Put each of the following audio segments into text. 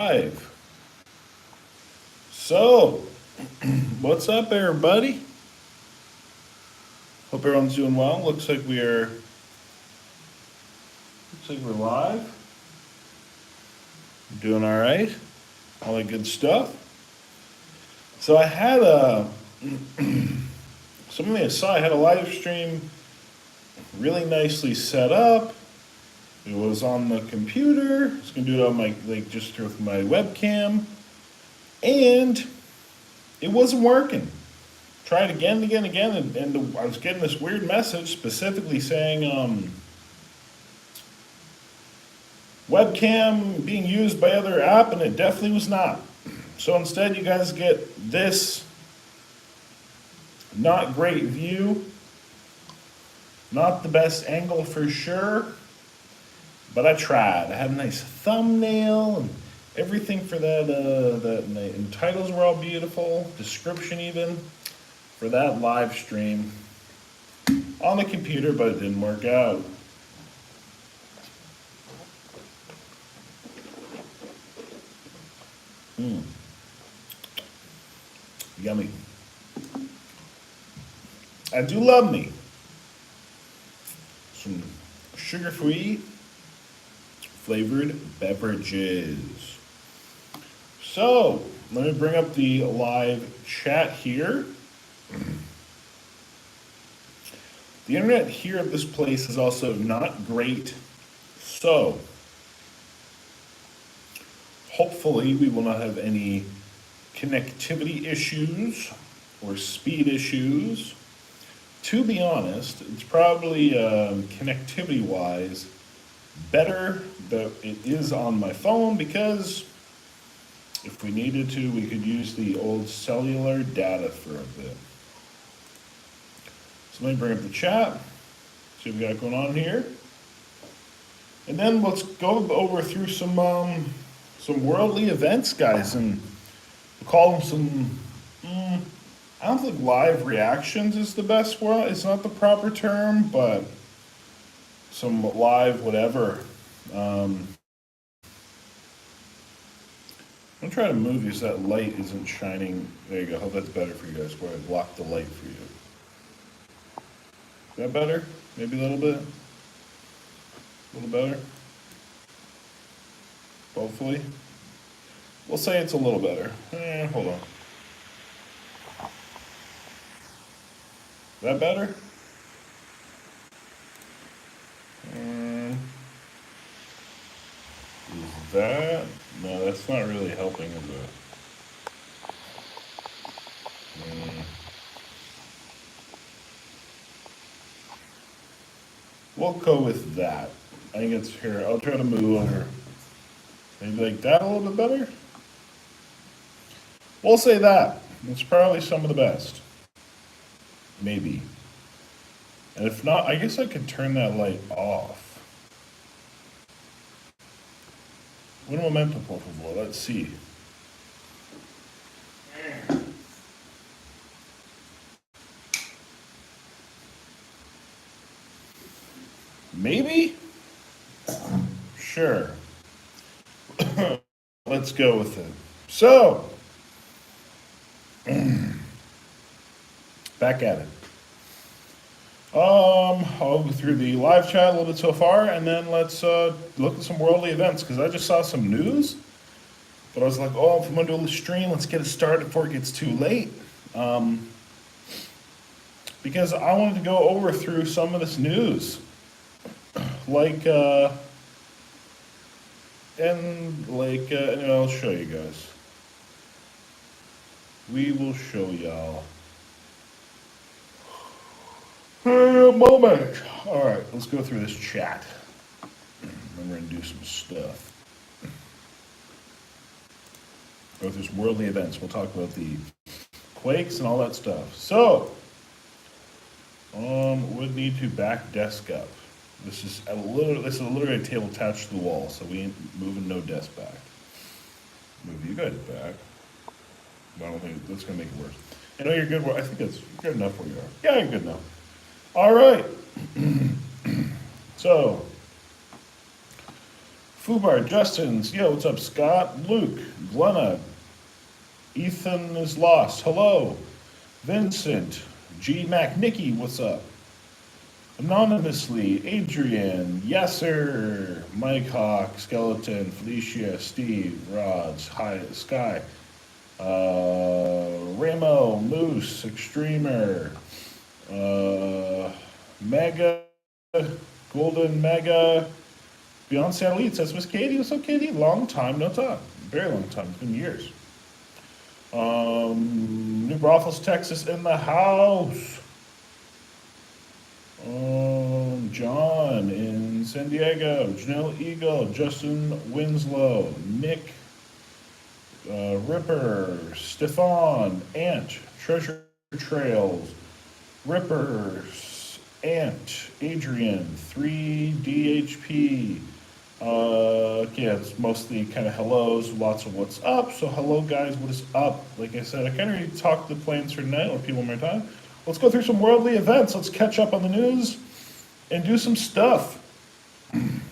Live. So, what's up, everybody? Hope everyone's doing well. Looks like we're live. Doing all right. All that good stuff. So I had something I saw. I had a live stream really nicely set up. It was on the computer. I was gonna do it on my just through my webcam, and it wasn't working. Tried again and again and again, and I was getting this weird message specifically saying webcam being used by other app, and it definitely was not. So instead, you guys get this not great view, not the best angle for sure, but I tried. I had a nice thumbnail and everything for that. And titles were all beautiful, description even for that live stream on the computer, but it didn't work out. Yummy. I do love me some sugar-free flavored beverages. So, let me bring up the live chat here. The internet here at this place is also not great, so hopefully we will not have any connectivity issues or speed issues. To be honest, it's probably connectivity wise better that it is on my phone, because if we needed to, we could use the old cellular data for a bit. So let me bring up the chat, see what we got going on here. And then let's go over through some worldly events, guys, and we'll call them some, I don't think live reactions is the best word. It's not the proper term, but some live whatever. I'm gonna try to move you so that light isn't shining. There you go. Hope that's better for you guys, where I blocked the light for you. Is that better? Maybe a little bit? A little better? Hopefully. We'll say it's a little better. Hold on. Is that better? Is that? No, that's not really helping, is it? We'll go with that. I think it's here. I'll try to move over. Maybe like that a little bit better? We'll say that. It's probably some of the best. Maybe. And if not, I guess I could turn that light off. Un momento, por favor. Let's see. Maybe? Sure. Let's go with it. So, back at it. I'll go through the live chat a little bit so far, and then let's look at some worldly events, because I just saw some news, but I was like, oh, if I'm going to do a stream, let's get it started before it gets too late. Because I wanted to go over through some of this news. And I'll show you guys. We will show y'all. A moment. All right, let's go through this chat. I'm going to do some stuff. Go through some worldly events. We'll talk about the quakes and all that stuff. So, would need to back desk up. This is literally a table attached to the wall, so we ain't moving no desk back. Move you guys back. I don't think that's gonna make it worse. I know you're good. I think that's good enough where you are. Yeah, you're good enough. All right. So, Fubar, Justin's, yo, what's up? Scott, Luke, Glenna, Ethan is lost, hello. Vincent, G Mac, Nikki, what's up? Anonymously, Adrian, Yasser, Mike Hawk, Skeleton, Felicia, Steve, Rods, Hi, Sky, Ramo, Moose, Extremer, Mega, Golden Mega, Beyonce Elite says, Miss Katie, what's up, Katie? Long time, no talk. Very long time, it's been years. New Braunfels, Texas in the house. John in San Diego, Janelle Eagle, Justin Winslow, Nick, Ripper, Stefan, Ant, Treasure Trails, Rippers, Ant, Adrian, 3DHP. Yeah, it's mostly kind of hellos, lots of what's up. So hello guys, what is up? Like I said, I kind of already talked the plans for tonight. I'll repeat one more time. Let's go through some worldly events. Let's catch up on the news and do some stuff. And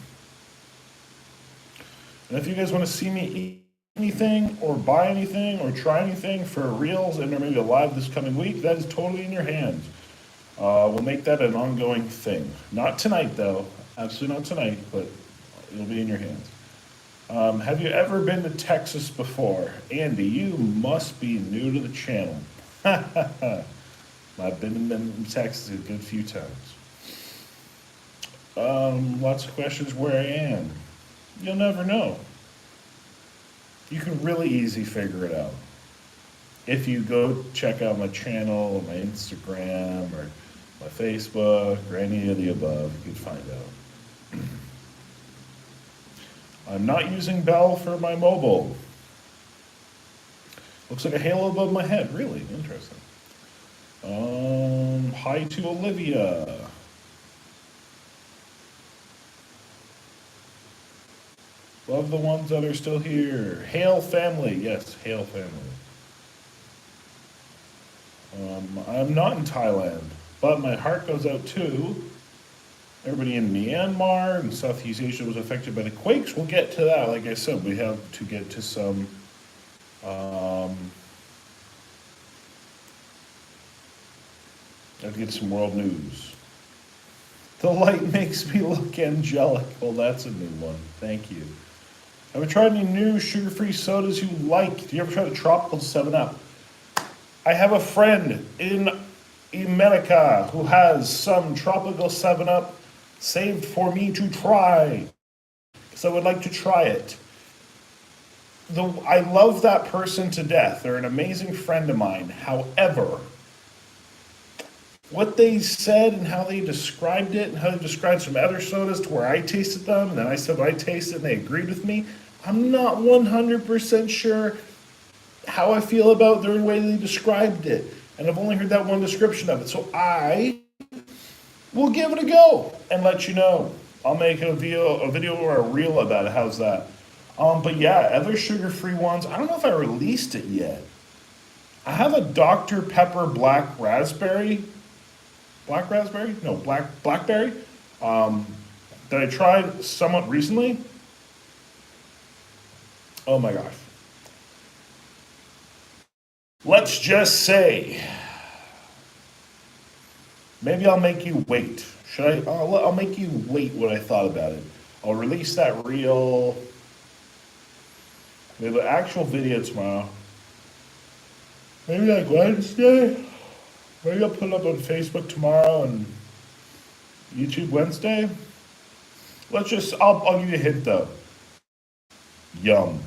if you guys want to see me eat anything or buy anything or try anything for reals and or maybe a live this coming week, that is totally in your hands. We'll make that an ongoing thing. Not tonight though, absolutely not tonight, but it'll be in your hands. Have you ever been to Texas before? Andy, you must be new to the channel. I've been in Texas a good few times. Lots of questions where I am. You'll never know. You can really easy figure it out. If you go check out my channel, or my Instagram, or my Facebook, or any of the above, you can find out. I'm not using Bell for my mobile. Looks like a halo above my head. Really interesting. Hi to Olivia. Love the ones that are still here. Hail family. Yes, hail family. I'm not in Thailand, but my heart goes out to everybody in Myanmar and Southeast Asia was affected by the quakes. We'll get to that. Like I said, we have to get to some have to get some world news. The light makes me look angelic. Well, that's a new one. Thank you. Have you tried any new sugar-free sodas you like? Do you ever try the Tropical 7-Up? I have a friend in America who has some Tropical 7-Up saved for me to try. So I would like to try it. I love that person to death. They're an amazing friend of mine. However, what they said and how they described it and how they described some other sodas to where I tasted them, and then I said what I tasted and they agreed with me, I'm not 100% sure how I feel about the way they described it. And I've only heard that one description of it. So I will give it a go and let you know. I'll make a video or a reel about it. How's that? But yeah, other sugar-free ones, I don't know if I released it yet. I have a Dr. Pepper black raspberry. Black raspberry? No, blackberry. That I tried somewhat recently. Oh my gosh. Let's just say, maybe I'll make you wait. Should I? I'll make you wait what I thought about it. I'll release that reel. We have an actual video tomorrow. Maybe like Wednesday. Maybe I'll put it up on Facebook tomorrow and YouTube Wednesday. I'll give you a hint though. Yum.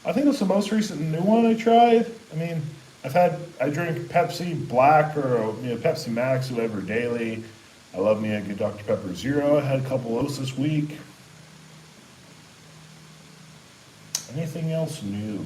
I think that's the most recent new one I tried. I mean, I drink Pepsi Black or Pepsi Max, whatever, daily. I love me a good Dr. Pepper Zero. I had a couple of those this week. Anything else new?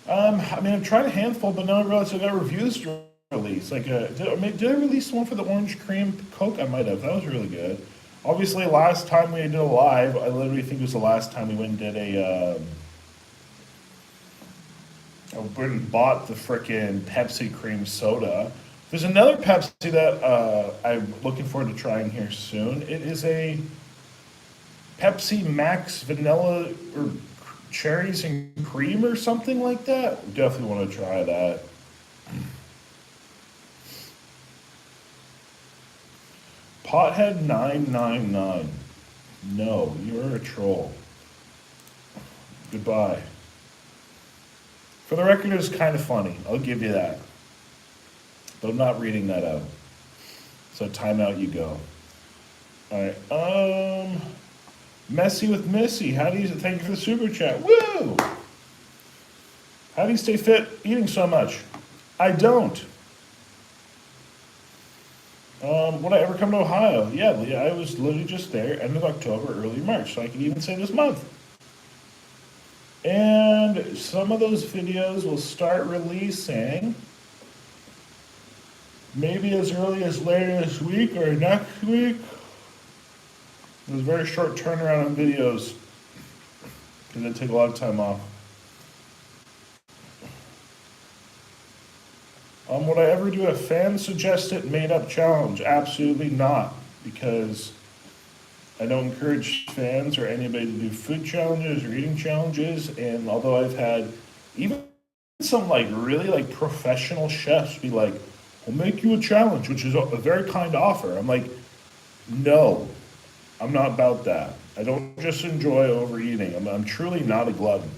I've tried a handful, but now I realize I got reviews to release. Like, did I release one for the orange cream Coke? I might have. That was really good. Obviously, last time we did a live, I literally think it was the last time we went and did I went and bought the frickin' Pepsi cream soda. There's another Pepsi that I'm looking forward to trying here soon. It is a Pepsi Max Vanilla or cherries and cream or something like that. Definitely want to try that. Pothead 999. No, you're a troll. Goodbye. For the record, it was kind of funny. I'll give you that. But I'm not reading that out. So timeout you go. Alright, Messy with Missy. Thank you for the super chat. Woo! How do you stay fit eating so much? I don't. Would I ever come to Ohio? Yeah, I was literally just there end of October, early March, so I could even say this month. And some of those videos will start releasing maybe as early as later this week or next week. There's a very short turnaround on videos because I take a lot of time off. Would I ever do a fan-suggested made-up challenge? Absolutely not, because I don't encourage fans or anybody to do food challenges or eating challenges. And although I've had even some really professional chefs be like, "We'll make you a challenge," which is a very kind offer. I'm like, no, I'm not about that. I don't just enjoy overeating. I'm truly not a glutton.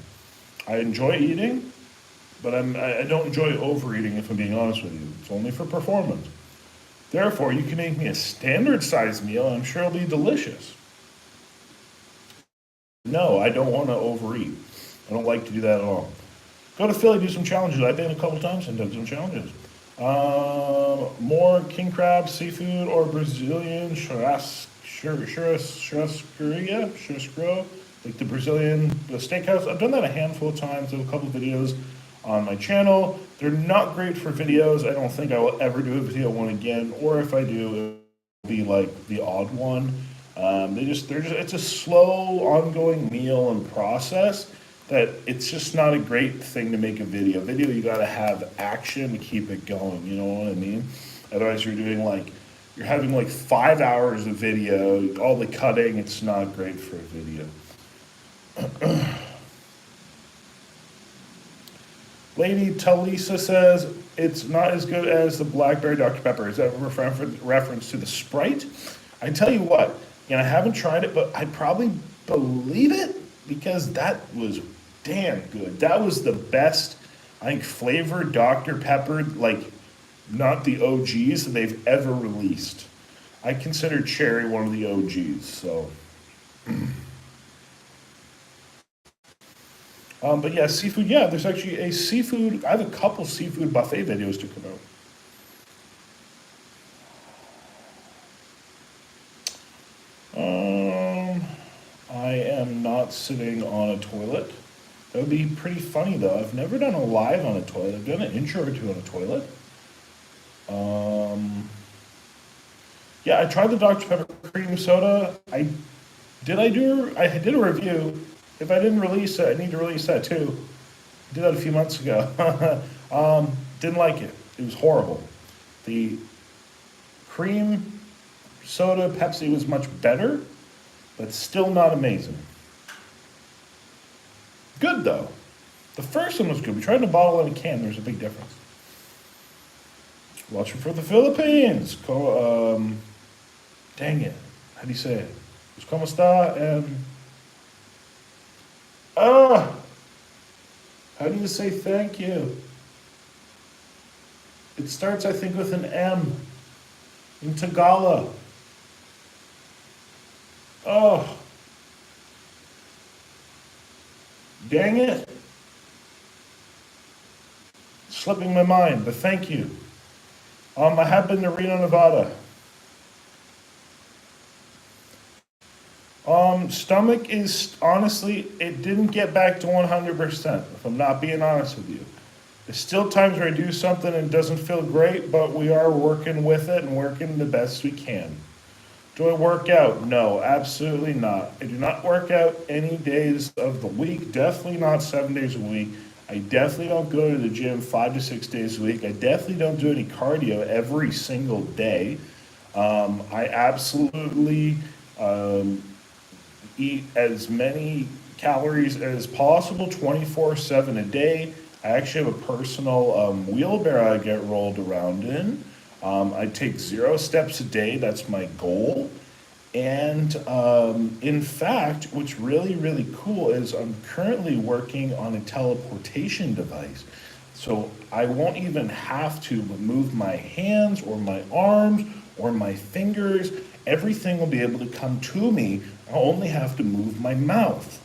I enjoy eating, but I don't enjoy overeating, if I'm being honest with you. It's only for performance. Therefore, you can make me a standard size meal, and I'm sure it'll be delicious. No, I don't want to overeat. I don't like to do that at all. Go to Philly, do some challenges. I've been a couple times and done some challenges. More king crab, seafood, or Brazilian churrascaria, like the Brazilian steakhouse. I've done that a handful of times. There's a couple videos on my channel. They're not great for videos. I don't think I will ever do a video one again, or if I do, it'll be like the odd one. It's a slow, ongoing meal and process that it's just not a great thing to make a video. Video, you gotta have action to keep it going, you know what I mean? Otherwise you're having 5 hours of video, all the cutting, it's not great for a video. Lady Talisa says, it's not as good as the Blackberry Dr. Pepper. Is that a reference to the Sprite? I tell you what, I haven't tried it, but I'd probably believe it because that was damn good. That was the best, I think, flavored Dr. Pepper, not the OGs that they've ever released. I consider cherry one of the OGs, so. But yeah, seafood, there's actually I have a couple seafood buffet videos to come out. I am not sitting on a toilet. That would be pretty funny though. I've never done a live on a toilet. I've done an intro or two on a toilet. I tried the Dr. Pepper cream soda. I did a review. If I didn't release it, I need to release that too. I did that a few months ago. Didn't like it. It was horrible. The cream soda Pepsi was much better, but still not amazing. Good though. The first one was good. We tried in a bottle and a can. There's a big difference. Watching for the Philippines. Dang it. How do you say it? ¿Cómo está? And how do you say thank you? It starts, I think, with an M. In Tagalog. Oh. Dang it. Slipping my mind, but thank you. I have been to Reno, Nevada. Stomach is, honestly, it didn't get back to 100%, if I'm not being honest with you. There's still times where I do something and it doesn't feel great, but we are working with it and working the best we can. Do I work out? No, absolutely not. I do not work out any days of the week, definitely not 7 days a week. I definitely don't go to the gym 5 to 6 days a week. I definitely don't do any cardio every single day. I absolutely eat as many calories as possible 24/7 a day. I actually have a personal wheelbarrow I get rolled around in. I take 0 steps a day, that's my goal. And in fact, what's really, really cool is I'm currently working on a teleportation device. So I won't even have to move my hands or my arms or my fingers. Everything will be able to come to me. I'll only have to move my mouth.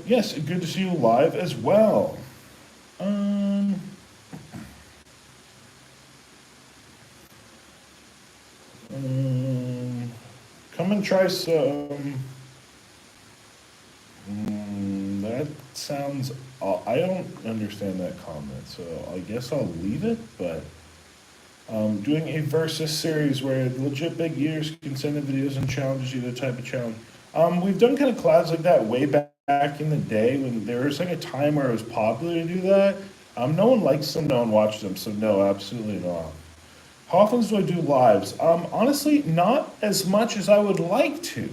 Yes, good to see you live as well. Um, um, Come and try some. That sounds. I don't understand that comment, so I guess I'll leave it. But doing a versus series where legit big eaters can send in videos and challenges you to type of challenge. We've done kind of collabs like that way back in the day when there was like a time where it was popular to do that. No one likes them, no one watches them, so no, absolutely not. How often do I do lives? Honestly, not as much as I would like to.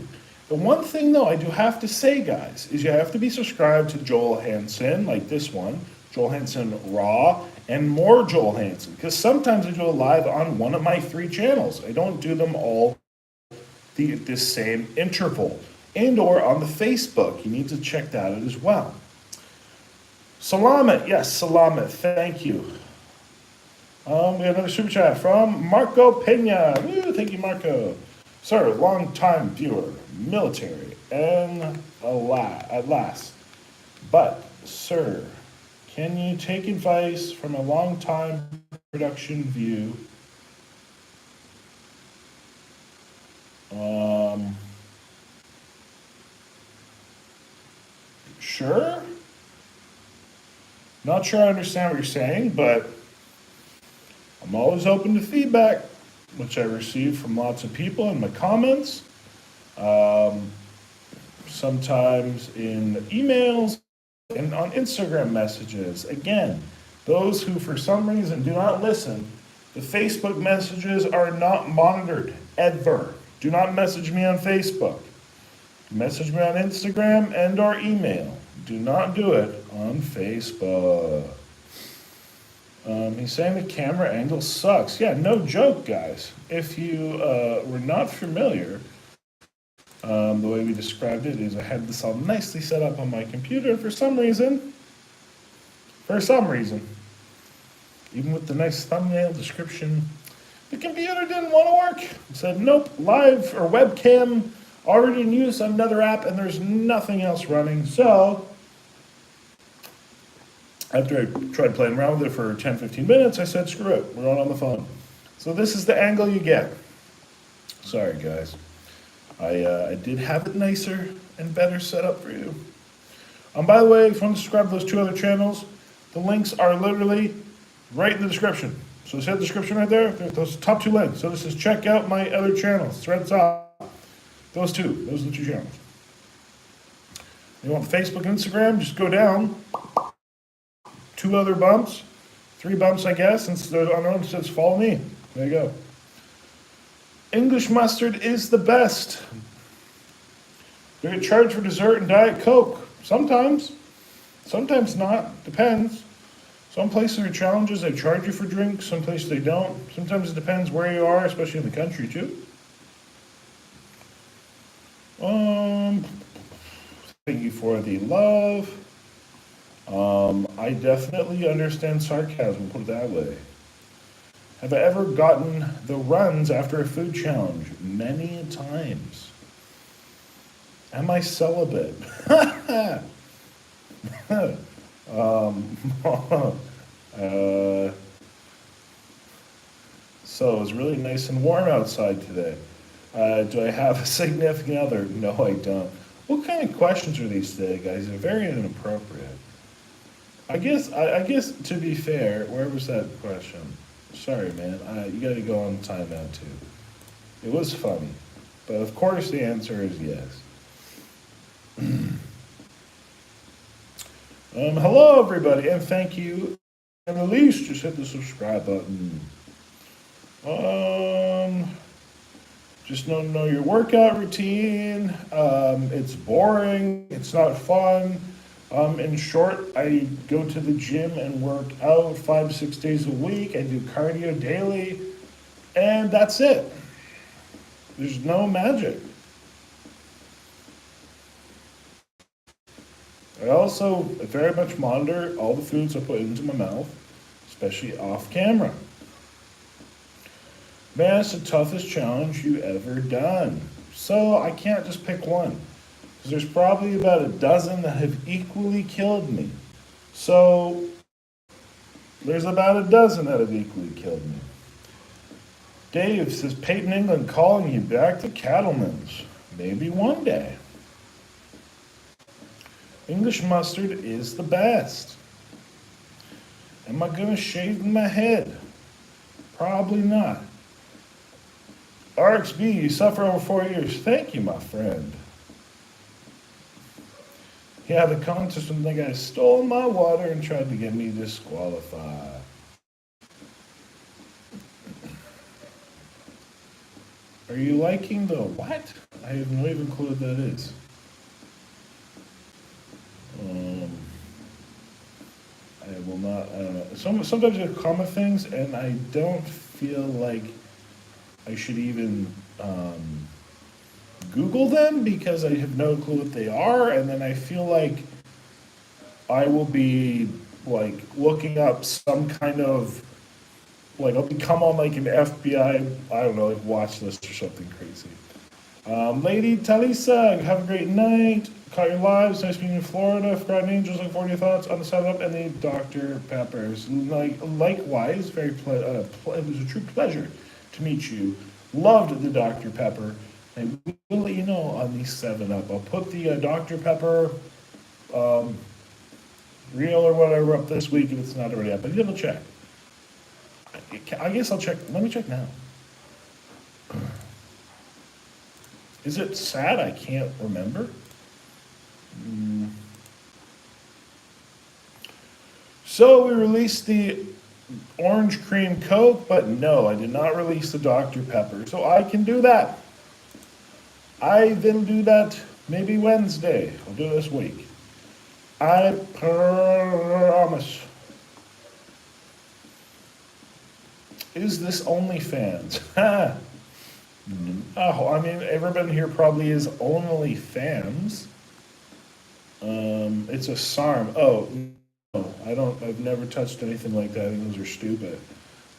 The one thing though I do have to say, guys, is you have to be subscribed to Joel Hansen, like this one, Joel Hansen Raw, and more Joel Hansen, because sometimes I do a live on one of my 3 channels. I don't do them all the same interval. And or on the Facebook, you need to check that out as well. Salamat, yes, Salamat, thank you. We have another super chat from Marco Pena. Woo, thank you, Marco. Sir, long-time viewer, military, and at last. But, sir, can you take advice from a long-time production view? Sure. Not sure I understand what you're saying, but I'm always open to feedback, which I receive from lots of people in my comments, sometimes in emails and on Instagram messages. Again, those who for some reason do not listen, the Facebook messages are not monitored ever. Do not message me on Facebook. Message me on Instagram and or email. Do not do it on Facebook. He's saying the camera angle sucks. Yeah, no joke, guys. If you were not familiar, the way we described it is I had this all nicely set up on my computer, and for some reason, even with the nice thumbnail description, the computer didn't want to work. It said, nope, live or webcam already in use on another app, and there's nothing else running. So after I tried playing around with it for 10-15 minutes, I said, screw it, we're on the phone. So this is the angle you get. Sorry, guys. I did have it nicer and better set up for you. By the way, if you want to subscribe to those 2 other channels, the links are literally right in the description. So see the description right there? Those top 2 links. So this is check out my other channels. It's right at the top. Those are the 2 channels. You want Facebook and Instagram, just go down. 2 other bumps, 3 bumps, I guess, and on their own it says follow me. There you go. English mustard is the best. Do you get charged for dessert and Diet Coke? Sometimes. Sometimes not. Depends. Some places are challenges, they charge you for drinks. Some places they don't. Sometimes it depends where you are, especially in the country too. Thank you for the love. I definitely understand sarcasm, put it that way. Have I ever gotten the runs after a food challenge? Many times. Am I celibate? So it was really nice and warm outside today. Do I have a significant other? No, I don't. What kind of questions are these today, guys? They're very inappropriate. I guess to be fair, where was that question? Sorry, man. You got to go on timeout too. It was funny, but of course the answer is yes. Hello, everybody, and thank you. And at least just hit the subscribe button. Um, just know your workout routine. It's boring. It's not fun. In short, I go to the gym and work out 5, 6 days a week. I do cardio daily, and that's it. There's no magic. I also very much monitor all the foods I put into my mouth, especially off camera. Man, it's the toughest challenge you ever done. So I can't just pick one, because there's probably about a dozen that have equally killed me. So there's about a dozen that have equally killed me. Dave says, Peyton England calling you back to Cattleman's. Maybe one day. English mustard is the best. Am I going to shave my head? Probably not. RXB, you suffer over 4 years. Thank you, my friend. Yeah, the contest when the guy stole my water and tried to get me disqualified. Are you liking the what? I have no even clue what that is. I will not. Sometimes I comment things and I don't feel like I should even Google them because I have no clue what they are, and then I feel like I will be like looking up some kind of like I'll become on like an FBI, I don't know, like watch list or something crazy. Lady Talisa, have a great night. Caught your lives. Nice meeting you in Florida. Forgotten Angels, like 40 thoughts on the setup and the Dr. Peppers. Likewise, it was a true pleasure to meet you. Loved the Dr. Pepper. I will let you know on the 7-Up. I'll put the Dr. Pepper reel or whatever up this week if it's not already up. But double check. I guess I'll check. Let me check now. Is it sad I can't remember? So we released the orange cream Coke, but no, I did not release the Dr. Pepper. So I can do that. I will do that maybe Wednesday. I'll do it this week. I promise. Is this OnlyFans? Oh, I mean, everybody here probably is OnlyFans. It's a SARM. Oh, no, I've never touched anything like that. I think those are stupid.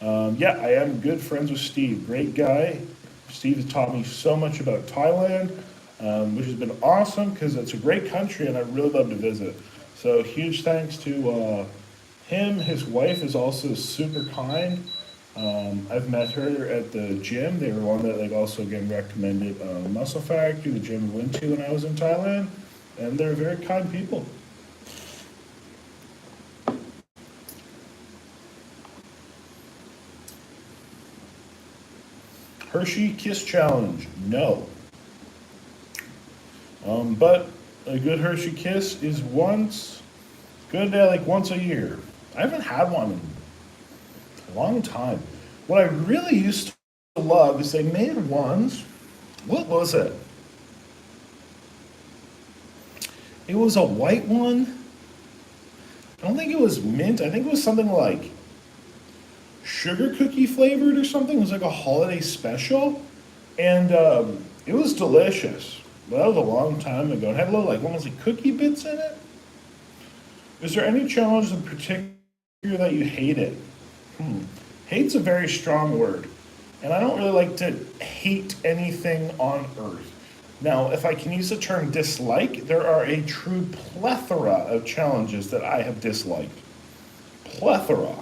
Yeah, I am good friends with Steve. Great guy. Steve has taught me so much about Thailand, which has been awesome because it's a great country and I really love to visit. So huge thanks to him. His wife is also super kind. I've met her at the gym. They were one that like also again recommended Muscle Factory, the gym I went to when I was in Thailand, and they're very kind people. Hershey Kiss Challenge, no. But a good Hershey Kiss is good like once a year. I haven't had one in a long time. What I really used to love is they made ones. What was it? It was a white one. I don't think it was mint. I think it was something like sugar cookie flavored or something. It was like a holiday special. And it was delicious. But that was a long time ago. It had little like almost like cookie bits in it. Is there any challenge in particular that you hated? Hate's a very strong word. And I don't really like to hate anything on earth. Now, if I can use the term dislike, there are a true plethora of challenges that I have disliked. Plethora.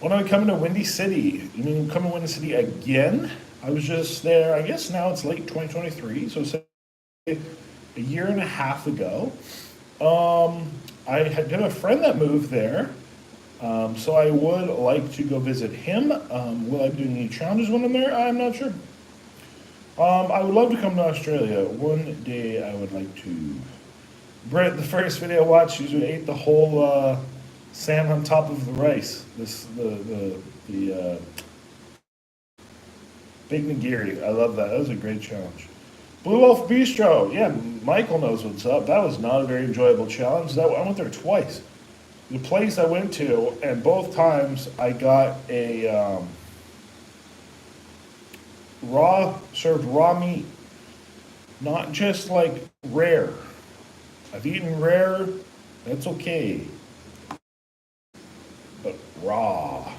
When I come to Windy City, you mean come to Windy City again? I was just there, I guess now it's late 2023, so say a year and a half ago. I had a friend that moved there, so I would like to go visit him. Will I be doing any challenges when I'm there? I'm not sure. I would love to come to Australia. One day I would like to Britt, the first video I watched, you ate the whole salmon on top of the rice. The big nigiri. I love that. That was a great challenge. Blue Wolf Bistro. Yeah, Michael knows what's up. That was not a very enjoyable challenge. I went there twice. The place I went to, and both times I got a served raw meat, not just like rare. I've eaten rare, that's okay, but raw.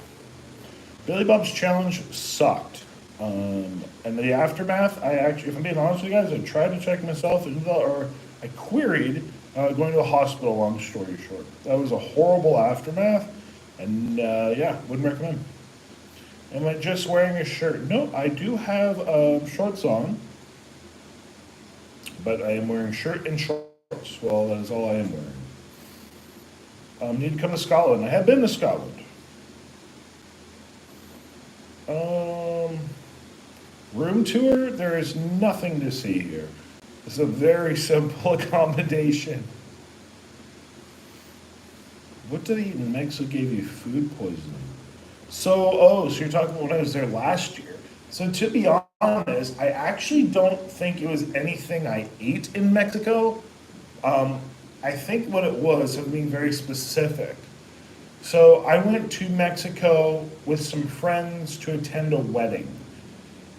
Billy Bob's challenge sucked. And the aftermath, I actually, if I'm being honest with you guys, I tried to check myself, or I queried going to the hospital, long story short. That was a horrible aftermath, and yeah, wouldn't recommend. Am I just wearing a shirt? No, I do have shorts on, but I am wearing shirt and shorts. Well, that is all I am wearing. Need to come to Scotland. I have been to Scotland. Room tour, there is nothing to see here. It's a very simple accommodation. What did I eat in Mexico gave you food poisoning? So you're talking about when I was there last year. So to be honest, I actually don't think it was anything I ate in Mexico. I think what it was, I'm being very specific. So I went to Mexico with some friends to attend a wedding.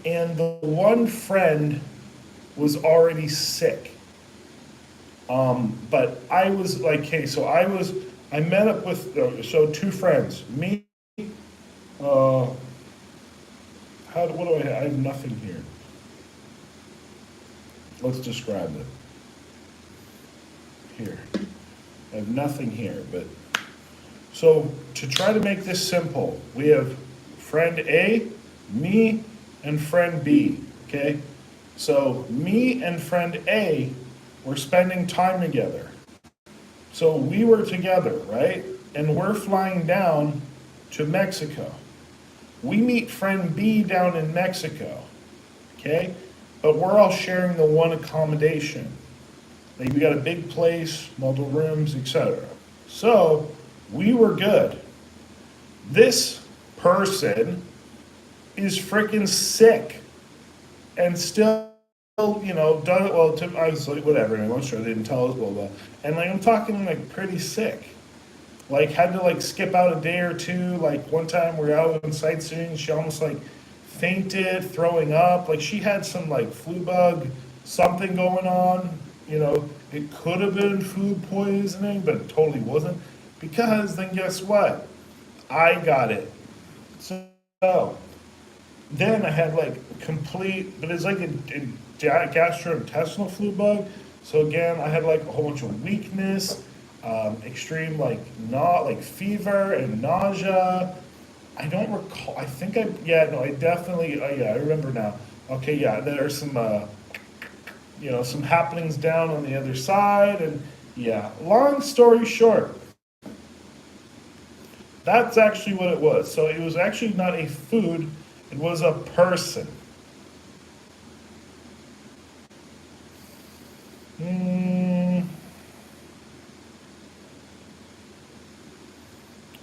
And the one friend was already sick. But I was like, hey, I met up with, two friends. Me, what do I have? I have nothing here. Let's describe it. Here. I have nothing here, but, so to try to make this simple, we have friend A, me, and friend B, okay? So me and friend A were spending time together. So we were together, right? And we're flying down to Mexico. We meet friend B down in Mexico, okay? But we're all sharing the one accommodation. Like we got a big place, multiple rooms, etc. So we were good. This person is freaking sick and still, done it. Well, I was like, whatever, and I'm sure they didn't tell us, blah, blah. And like, I'm talking like pretty sick. Like, had to like skip out a day or two. Like, one time we were out in sightseeing, she almost like fainted, throwing up. Like, she had some like flu bug, something going on. It could have been food poisoning, but it totally wasn't. Because then guess what? I got it. So then I had like but it's like a gastrointestinal flu bug. So again, I had like a whole bunch of weakness, extreme fever and nausea. I don't recall. I think I definitely, I remember now. Okay, yeah, there are some, some happenings down on the other side, and yeah, long story short, that's actually what it was. So it was actually not a food, it was a person.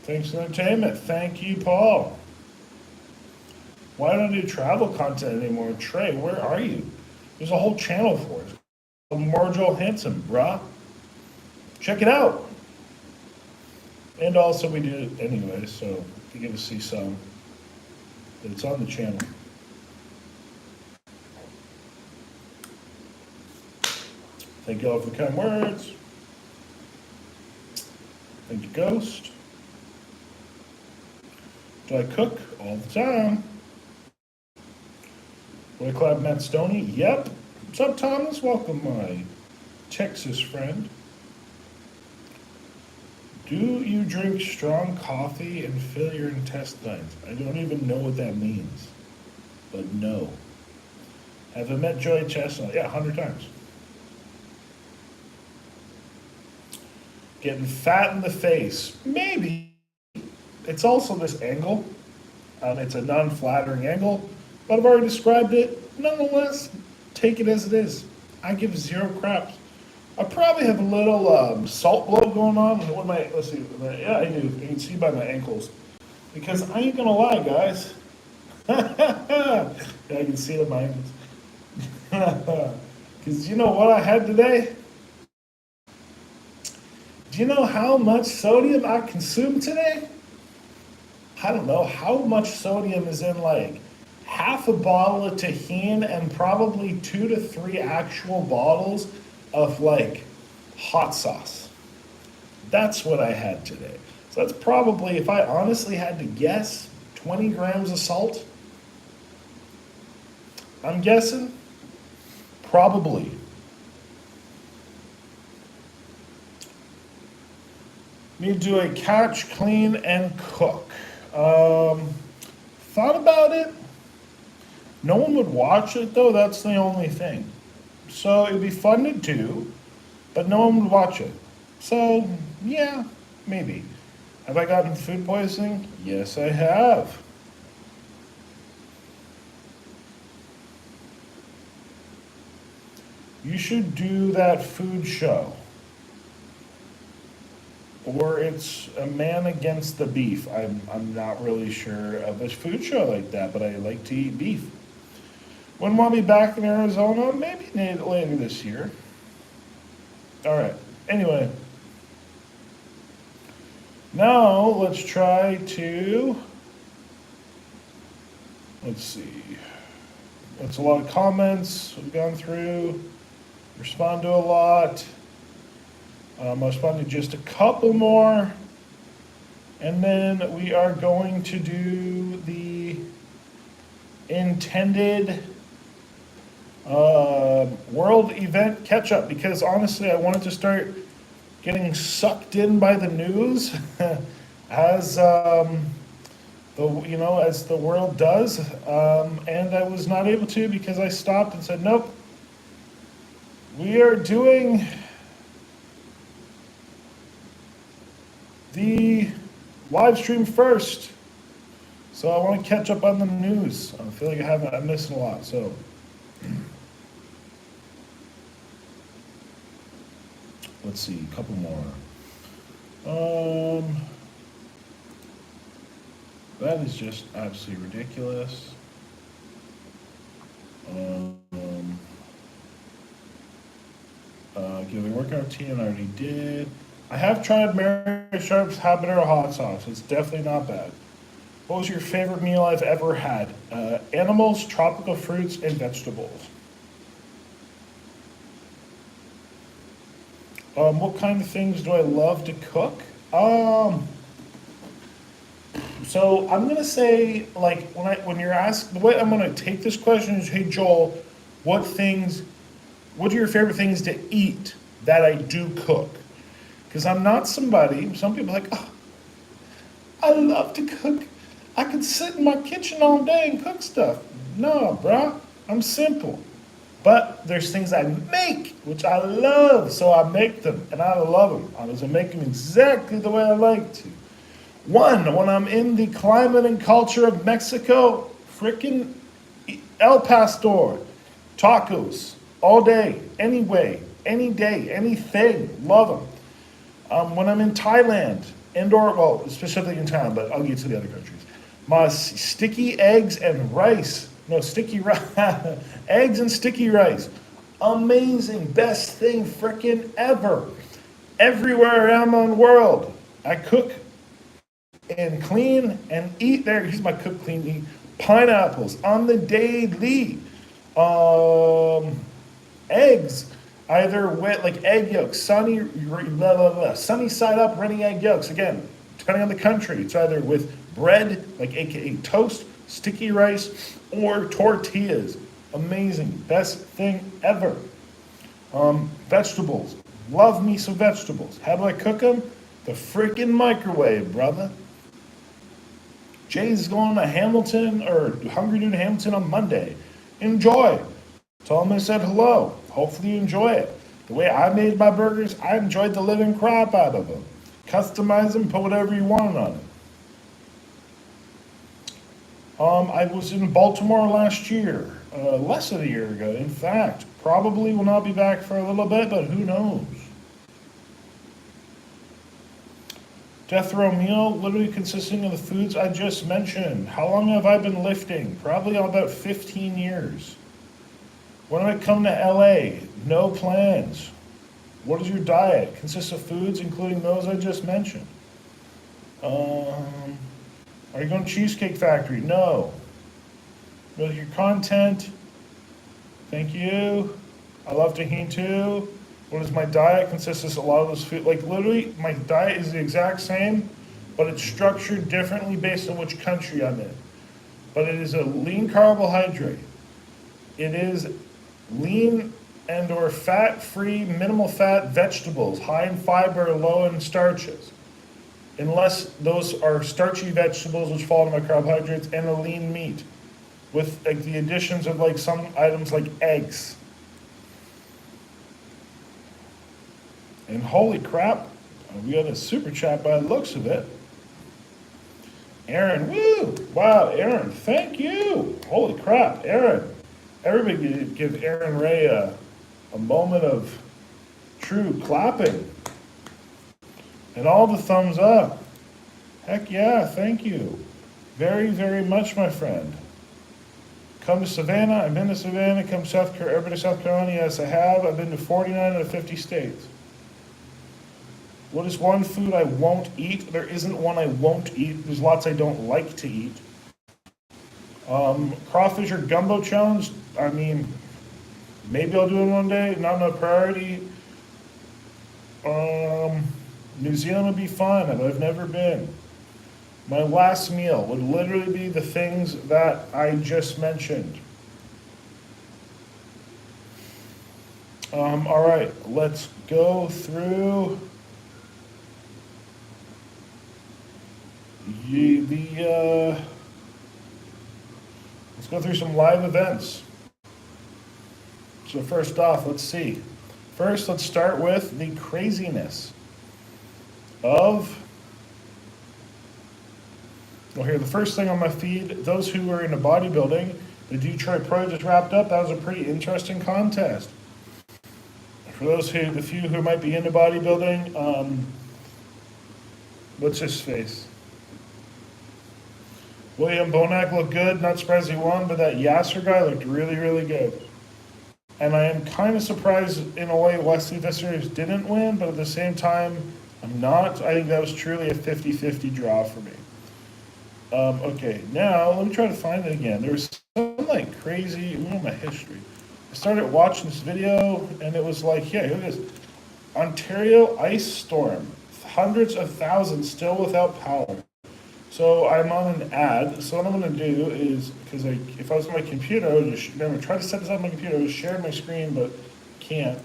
Thanks for the entertainment. Thank you, Paul. Why don't I do travel content anymore? Trey, where are you? There's a whole channel for it. Marjo Hansen, brah. Check it out. And also we did it anyway, so you get to see some. But it's on the channel. Thank you all for the kind words. Thank you, Ghost. Do I cook? All the time. Will I collab Matt Stoney? Yep. What's up, Thomas? Welcome, my Texas friend. Do you drink strong coffee and fill your intestines? I don't even know what that means. But no. Have I met Joey Chestnut? Yeah, 100 times. Getting fat in the face? Maybe. It's also this angle. It's a non-flattering angle, but I've already described it. Nonetheless, take it as it is. I give zero craps. I probably have a little salt blow going on. What am I? Let's see. Yeah, I do. You can see by my ankles. Because I ain't gonna lie, guys. Yeah, I can see it in my ankles. Because you know what I had today? Do you know how much sodium I consumed today? I don't know how much sodium is in like half a bottle of tahini and probably 2 to 3 actual bottles of like hot sauce. That's what I had today. So that's probably, if I honestly had to guess, 20 grams of salt. I'm guessing. Probably. Need to do a catch, clean, and cook. Thought about it. No one would watch it though, that's the only thing. So it'd be fun to do, but no one would watch it. So, yeah, maybe. Have I gotten food poisoning? Yes, I have. You should do that food show. Or it's a man against the beef. I'm not really sure of a food show like that, but I like to eat beef. When we'll be back in Arizona, maybe later this year. All right. Anyway, now let's try to. Let's see. That's a lot of comments we've gone through. Respond to a lot. I'll respond to just a couple more. And then we are going to do the intended world event catch up because honestly, I wanted to start getting sucked in by the news as as the world does, and I was not able to because I stopped and said, nope, we are doing the live stream first. So I want to catch up on the news. I feel like I'm missing a lot. So let's see, a couple more. That is just absolutely ridiculous. Give me workout routine, I already did. I have tried Mary Sharp's habanero hot sauce. It's definitely not bad. What was your favorite meal I've ever had? Animals, tropical fruits, and vegetables. What kind of things do I love to cook? So I'm gonna say, like, when you're asked, the way I'm gonna take this question is, hey Joel, what are your favorite things to eat that I do cook? Because I'm not somebody. Some people are like, oh, I love to cook. I could sit in my kitchen all day and cook stuff. No, bruh, I'm simple. But there's things I make, which I love, so I make them, and I love them. I was gonna make them exactly the way I like to. One, when I'm in the climate and culture of Mexico, frickin' El Pastor, tacos, all day, any way, any day, anything, love them. When I'm in Thailand, specifically in Thailand, but I'll get to the other countries. My sticky eggs and rice. No, sticky rice. Eggs and sticky rice. Amazing. Best thing frickin' ever. Everywhere around the world, I cook and clean and eat there. Here's my cook, clean, eat. Pineapples on the daily. Eggs. Either with like egg yolks, sunny side up running egg yolks. Again, depending on the country, it's either with bread, like aka toast, sticky rice, or tortillas. Amazing, best thing ever. Vegetables, love me some vegetables. How do I cook them? The freaking microwave, brother. Jay's going to Hamilton or Hungry Dude Hamilton on Monday. Enjoy. Tell him I said hello. Hopefully you enjoy it. The way I made my burgers, I enjoyed the living crap out of them. Customize them, put whatever you want on it. I was in Baltimore last year. less than a year ago. In fact, probably will not be back for a little bit, but who knows? Death row meal, literally consisting of the foods I just mentioned. How long have I been lifting? Probably about 15 years. When I come to LA, no plans. What is your diet? Consists of foods, including those I just mentioned. Are you going to Cheesecake Factory? No. With your content, thank you. I love tahini too. What is my diet? Consists of a lot of those food. Like literally, my diet is the exact same, but it's structured differently based on which country I'm in. But it is a lean carbohydrate. It is lean and or fat-free, minimal fat vegetables, high in fiber, low in starches. Unless those are starchy vegetables, which fall into my carbohydrates, and a lean meat, with like the additions of like some items like eggs. And holy crap, we got a super chat by the looks of it. Aaron, woo! Wow, Aaron, thank you. Holy crap, Aaron. Everybody give Aaron Ray a moment of true clapping. And all the thumbs up. Heck yeah, thank you. Very, very much, my friend. Come to Savannah. I've been to Savannah. Come to South Carolina. Everybody to South Carolina? Yes, I have. I've been to 49 out of 50 states. What is one food I won't eat? There isn't one I won't eat. There's lots I don't like to eat. Crawfish or gumbo challenge? I mean, maybe I'll do it one day. Not my priority. New Zealand would be fun, but I've never been. My last meal would literally be the things that I just mentioned. All right, let's go through let's go through some live events. So first off, let's see. First, let's start with the craziness of, well, here, the first thing on my feed, those who are into bodybuilding, the Detroit Pro just wrapped up. That was a pretty interesting contest. For those who, the few who might be into bodybuilding, what's his face? William Bonac looked good. Not surprised he won, but that Yasser guy looked really, really good. And I am kind of surprised in a way Wesley Viscers didn't win, but at the same time, I'm not. I think that was truly a 50-50 draw for me. Okay, now let me try to find it again. There's some like crazy, look at my history. I started watching this video and it was like, yeah, look at this. Ontario ice storm. Hundreds of thousands still without power. So I'm on an ad. So what I'm going to do is, because if I was on my computer, I would just try to set this up on my computer. I would share my screen, but can't.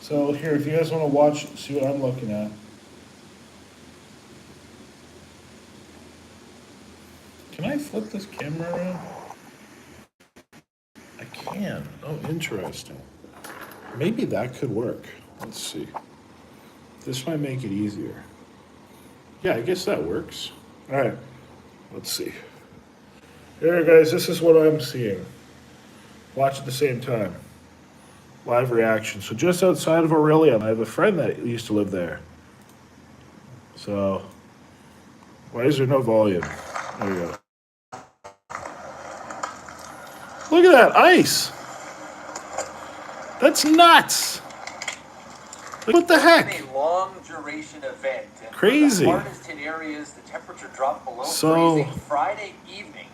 So here, if you guys want to watch, see what I'm looking at. Can I flip this camera around? I can. Oh, interesting. Maybe that could work. Let's see. This might make it easier. Yeah, I guess that works. All right, let's see. Here, guys, this is what I'm seeing. Watch at the same time. Live reaction. So just outside of Aurelian, I have a friend that used to live there. So, why is there no volume? There we go. Look at that ice. That's nuts. What the heck? A long duration event. And crazy. For the hardest hit areas, the temperature dropped below freezing Friday evening,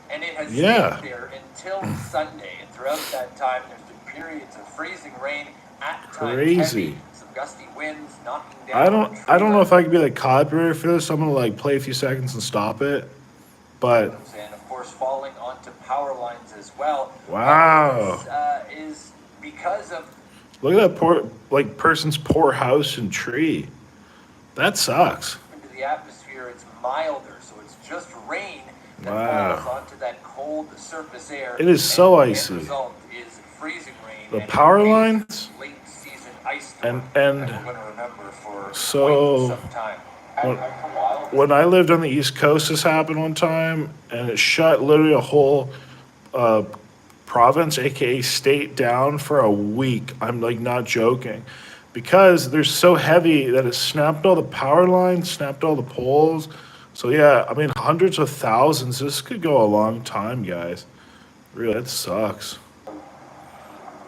and it has stayed there until Sunday. And throughout that time, there's been periods of freezing rain, at times heavy, some gusty winds knocking down. I don't know if I could be like copyrighted for this. So I'm gonna like play a few seconds and stop it. But and of course, falling onto power lines as well. Wow. Is because of. Look at that poor, like, person's poor house and tree. That sucks. Into the atmosphere, it's milder, so it's just rain that falls onto that cold surface air. It is so icy. The end result is freezing rain. The power lines. Late season ice and we're going to remember for so quite some time. When I lived on the East Coast, this happened one time, and it shut literally a whole province, aka state, down for a week. I'm like not joking. Because they're so heavy that it snapped all the power lines, snapped all the poles. So yeah, I mean hundreds of thousands. This could go a long time, guys. Really, it sucks.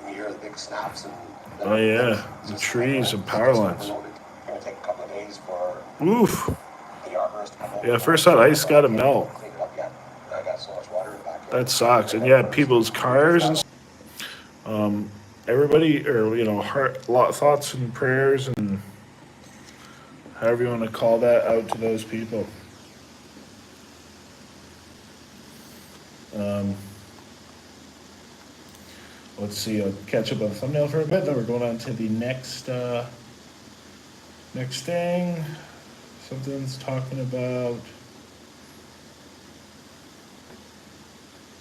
You hear the big snaps and Oh yeah, the trees and power lines. It's gonna take a couple of days for Oof. the arborist to come over. Yeah, first that ice got to melt. Clean it up yet. I got so much water in the backyard. That sucks. And yeah, people's cars and everybody, or thoughts and prayers and however you want to call that out to those people. Let's see. I'll catch up on the thumbnail for a bit. Then we're going on to the next thing. Something's talking about.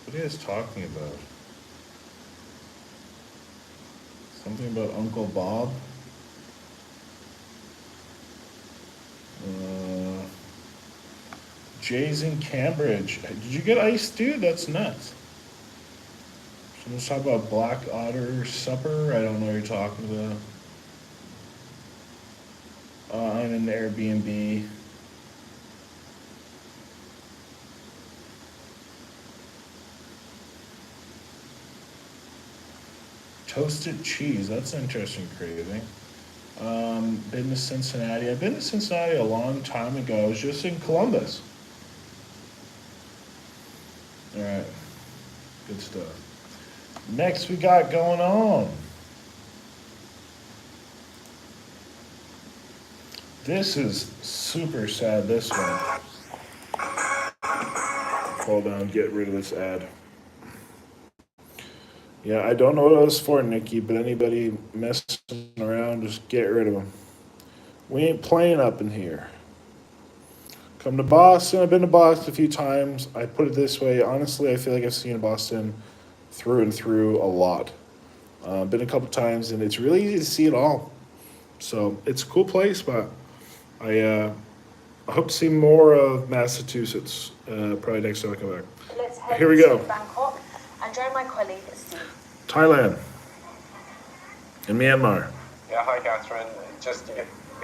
What are you guys talking about? Something about Uncle Bob. Jay's in Cambridge. Did you get ice, dude? That's nuts. Someone's talking about Black Otter Supper. I don't know what you're talking about. I'm in the Airbnb. Toasted cheese. That's an interesting craving. Been to Cincinnati. I've been to Cincinnati a long time ago. I was just in Columbus. All right. Good stuff. Next we got going on. This is super sad, this one. Hold on, get rid of this ad. Yeah, I don't know what it was for, Nikki, but anybody messing around, just get rid of them. We ain't playing up in here. Come to Boston. I've been to Boston a few times. I put it this way. Honestly, I feel like I've seen Boston through and through a lot. Been a couple times, and it's really easy to see it all. So it's a cool place, but I hope to see more of Massachusetts probably next time I come back. Let's head Here we go. to Bangkok and join my colleague Steve. Thailand and Myanmar. Yeah, hi Catherine.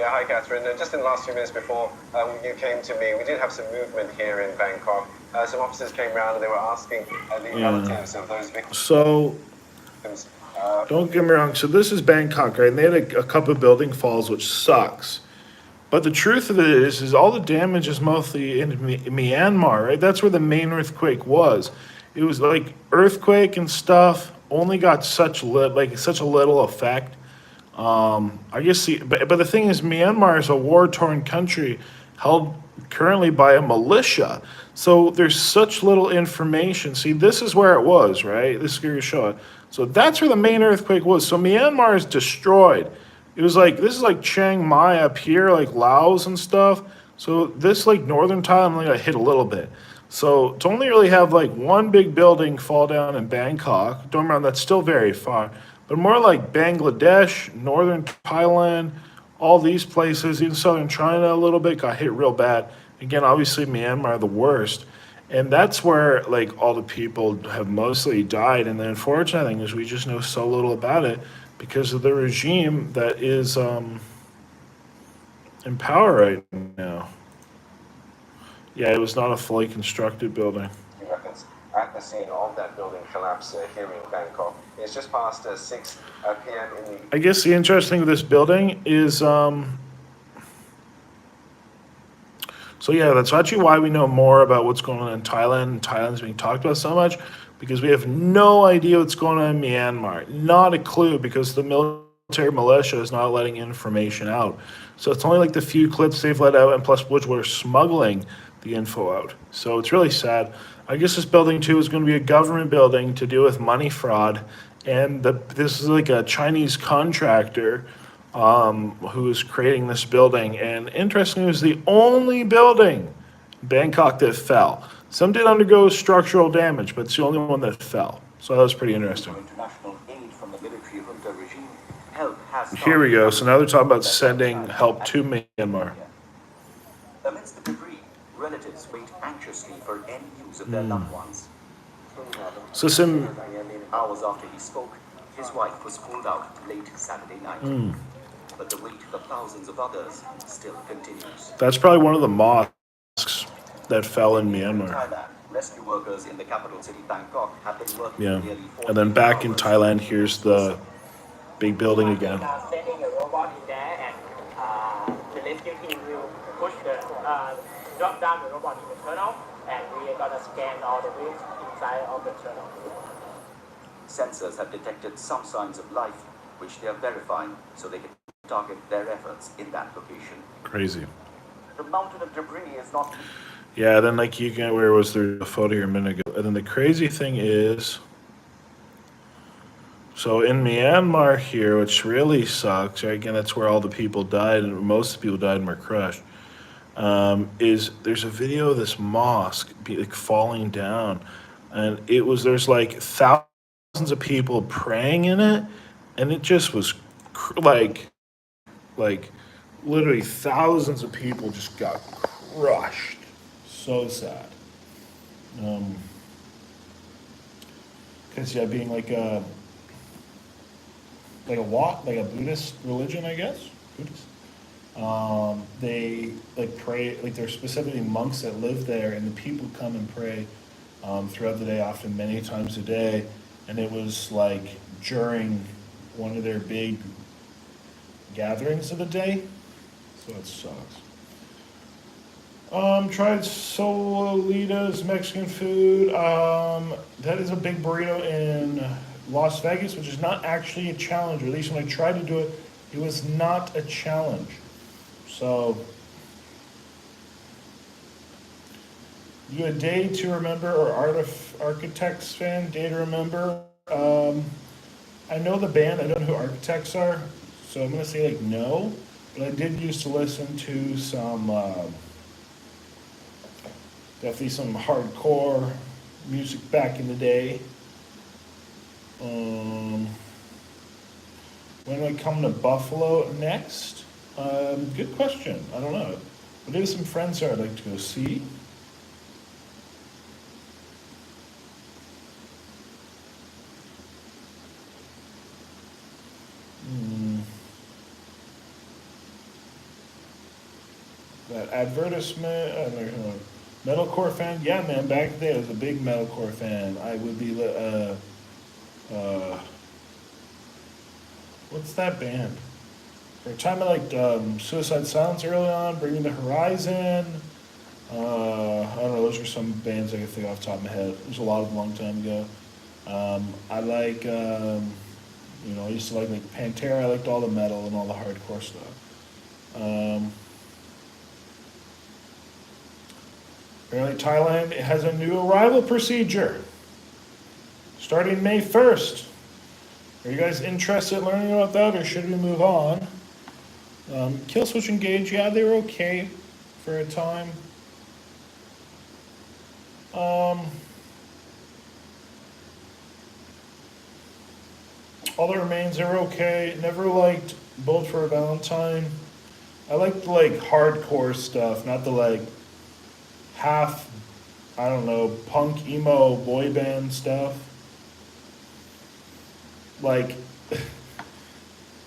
Hi Catherine. Just in the last few minutes before you came to me, we did have some movement here in Bangkok. Some officers came around and they were asking the relatives of those victims. So don't get me wrong. So this is Bangkok, right? And they had a couple of building falls, which sucks. But the truth of it is all the damage is mostly in Myanmar, right? That's where the main earthquake was. It was like earthquake and stuff only got such a little effect. I guess but the thing is, Myanmar is a war-torn country held currently by a militia. So there's such little information. See, this is where it was, right? This is where you show it. So that's where the main earthquake was. So Myanmar is destroyed. It was like, this is like Chiang Mai up here, like Laos and stuff. So this like northern Thailand only got hit a little bit. So to only really have like one big building fall down in Bangkok, don't remember, that's still very far. But more like Bangladesh, northern Thailand, all these places, even southern China a little bit, got hit real bad. Again, obviously Myanmar the worst. And that's where like all the people have mostly died. And the unfortunate thing is we just know so little about it because of the regime that is in power right now. Yeah, it was not a fully constructed building. At the scene of that building collapse here in Bangkok. It's just past 6 p.m. in the... I guess the interesting thing with this building is, so yeah, that's actually why we know more about what's going on in Thailand. Thailand's being talked about so much because we have no idea what's going on in Myanmar. Not a clue because the military militia is not letting information out. So it's only like the few clips they've let out, and plus which we're smuggling the info out. So it's really sad. I guess this building too is going to be a government building to deal with money fraud, and this is like a Chinese contractor who is creating this building. And interestingly, it was the only building in Bangkok that fell. Some did undergo structural damage, but it's the only one that fell. So that was pretty interesting. International aid from the military junta regime. Help has Here we go. So now they're talking about sending help to Myanmar. Amidst the debris, relatives wait anxiously for any news of their loved ones. So some, Hours after he spoke, his wife was pulled out late Saturday night. But the wait for thousands of others still continues. that's probably one of the mosques that fell in Myanmar. Thailand, rescue workers in the capital city Bangkok have been working Yeah. nearly 48 And then back in hours. Thailand, here's the big building again. Sending a robot in there, and the rescue team will push drop down the robot in the tunnel, and we are gonna scan all the ways inside of the tunnel. Sensors have detected some signs of life, which they are verifying so they can target their efforts in that location. Crazy. The mountain of debris is not. Yeah, then like you can, where was there a photo here a minute ago? And then the crazy thing is, so in Myanmar here, which really sucks, right? Again, that's where all the people died, and most of the people died and were crushed. Is there's a video of this mosque like falling down, and there's like thousands of people praying in it, and it just was like literally thousands of people just got crushed. So sad. Because yeah, being like a Buddhist religion, I guess. Buddhist. They like pray, like there's specifically monks that live there, and the people come and pray throughout the day, often many times a day. And it was like during one of their big gatherings of the day, so it sucks. Tried Solita's Mexican food. That is a big burrito in Las Vegas, which is not actually a challenge. Or at least when I tried to do it, it was not a challenge. So, you a day to remember, or Architects fan, day to remember? I know the band, I don't know who Architects are, so I'm gonna say like no, but I did used to listen to some, definitely some hardcore music back in the day. When do I come to Buffalo next? Good question. I don't know. But there's some friends there I'd like to go see. That advertisement, metalcore fan? Yeah, man, back in the day I was a big metalcore fan. I would be, what's that band? For a time I liked Suicide Silence early on, Bring Me the Horizon. I don't know, those are some bands I can think off the top of my head. There's a lot of them a long time ago. I like, I used to like Pantera. I liked all the metal and all the hardcore stuff. Apparently Thailand has a new arrival procedure starting May 1st. Are you guys interested in learning about that, or should we move on? Kill Switch Engage, yeah, they were okay for a time. All That Remains, they were okay. Never liked Bullet for a Valentine. I liked hardcore stuff, not the half, I don't know, punk emo boy band stuff. I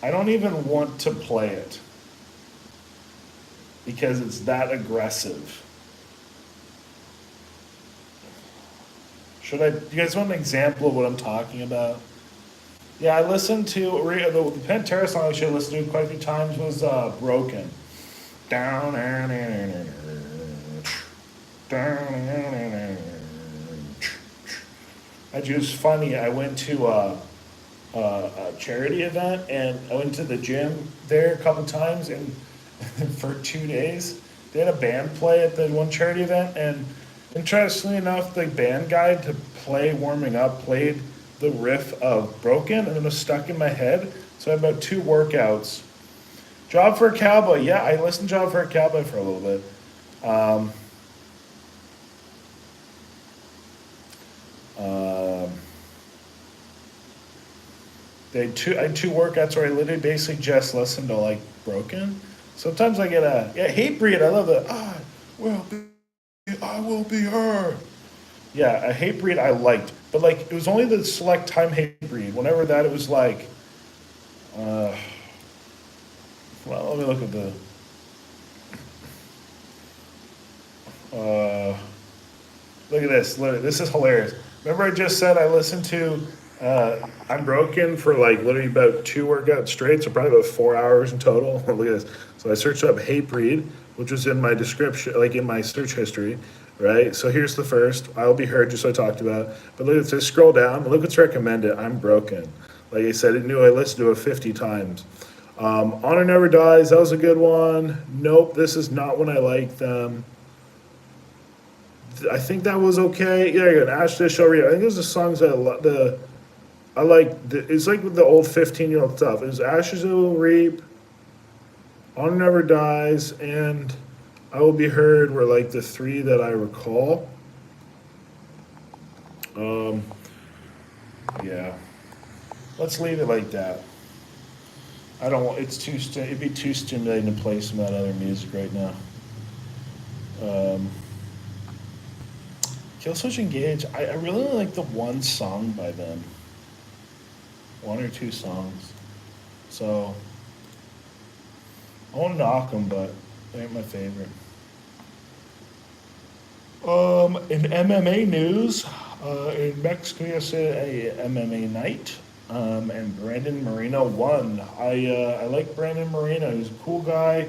don't even want to play it because it's that aggressive. Do you guys want an example of what I'm talking about? Yeah, I listened to, the Pantera song I should have listened to quite a few times was Broken. Down, Actually, it was funny. I went to a charity event, and I went to the gym there a couple times, and for 2 days, they had a band play at the one charity event, and interestingly enough, the band guy to play warming up played the riff of Broken, and it was stuck in my head. So I had about 2 workouts. Job for a Cowboy, yeah, I listened to Job for a Cowboy for a little bit. I had two workouts where I literally basically just listened to Broken. Sometimes I get Hatebreed. I love that. I will be her. Yeah, a Hatebreed I liked. But like, it was only the select time Hatebreed. Whenever that, it was like, well, let me look at the, look at this. This is hilarious. Remember I just said I listened to I'm Broken for like literally about 2 workouts straight, so probably about 4 hours in total. Look at this. So I searched up Hatebreed, which was in my description, like in my search history, right? So here's the first, I'll Be Heard, just so I talked about. But look at this, scroll down, look what's recommended, I'm Broken. Like I said, I listened to it 50 times. Honor Never Dies, that was a good one. Nope, this is not when I like them. I think that was okay. Yeah, you got Ash Dish Reap. I think those are the songs that I like. It's like with the old 15-year-old stuff. It was Ashes Will Reap, Honor Never Dies, and I Will Be Heard were like the 3 that I recall. Yeah. Let's leave it like that. I don't want, it'd be too stimulating to play some of that other music right now. Killswitch Engage, I really like the one song by them. 1 or 2 songs. So, I won't knock them, but they ain't my favorite. In MMA news, in Mexico yesterday, a MMA night, and Brandon Moreno won. I like Brandon Moreno. He's a cool guy,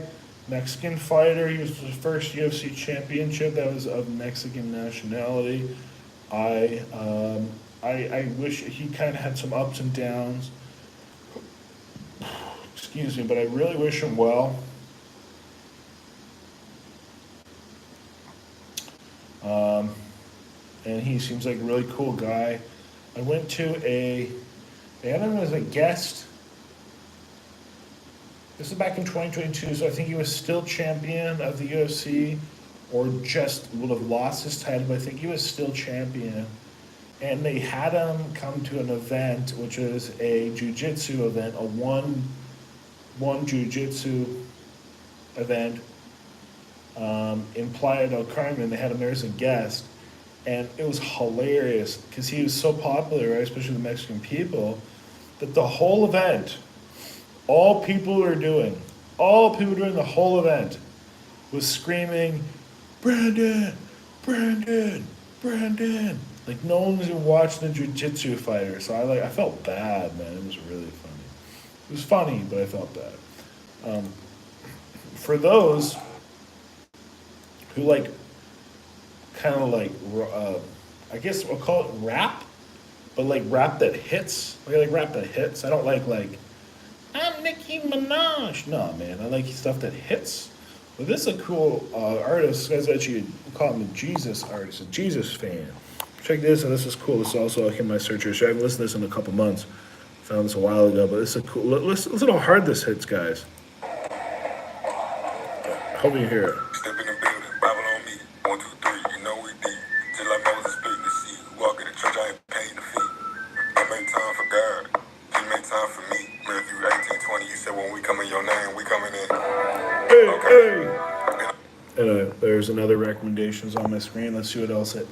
Mexican fighter. He was the first UFC championship that was of Mexican nationality. I wish he kind of had some ups and downs. Excuse me, but I really wish him well. And he seems like a really cool guy. I went to they had him as a guest. This is back in 2022, so I think he was still champion of the UFC, or just would have lost his title, but I think he was still champion. And they had him come to an event, which was a jiu-jitsu event, a one jiu-jitsu event in Playa del Carmen. They had him there as a guest. And it was hilarious because he was so popular, right, especially with the Mexican people, that the whole event, all people were doing the whole event was screaming, Brandon, Brandon, Brandon. Like no one was even watching the jiu-jitsu fighter. So I felt bad, man. It was really funny. It was funny, but I felt bad. For those who like, kind of like, I guess we'll call it rap, but like rap that hits. I like rap that hits. I don't like, I'm Nicki Minaj. No, man, I like stuff that hits. But this is a cool artist. This guy's actually, we'll call him a Jesus artist, a Jesus fan. Check this, and this is cool. This is also in my search history. I haven't listened to this in a couple months. Found this a while ago, but this is cool. Listen how hard this hits, guys. Hope you hear it. Step in the building, Bible on me. 1, 2, 3, you know we deep. Just like Moses splitting the sea. Walk in the church, I ain't paying the fee. I make time for God. He make time for me. Matthew 18:20, you said when we come in your name, we coming in. Hey. There's another recommendations on my screen. Let's see what else it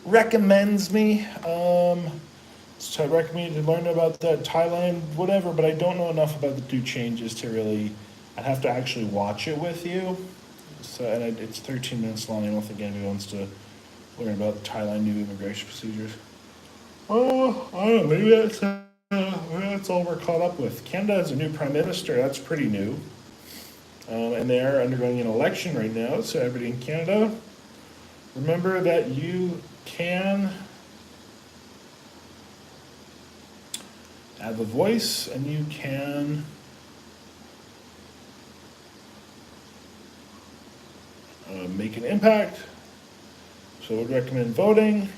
recommends me. So I recommend you to learn about that Thailand, whatever, but I don't know enough about the new changes to really, I'd have to actually watch it with you. So, and it's 13 minutes long. I don't think anybody wants to learn about the Thailand new immigration procedures. Oh, I don't know, maybe that's all we're caught up with. Canada has a new prime minister. That's pretty new. And they are undergoing an election right now. So everybody in Canada, remember that you can have a voice and you can make an impact. So I would recommend voting,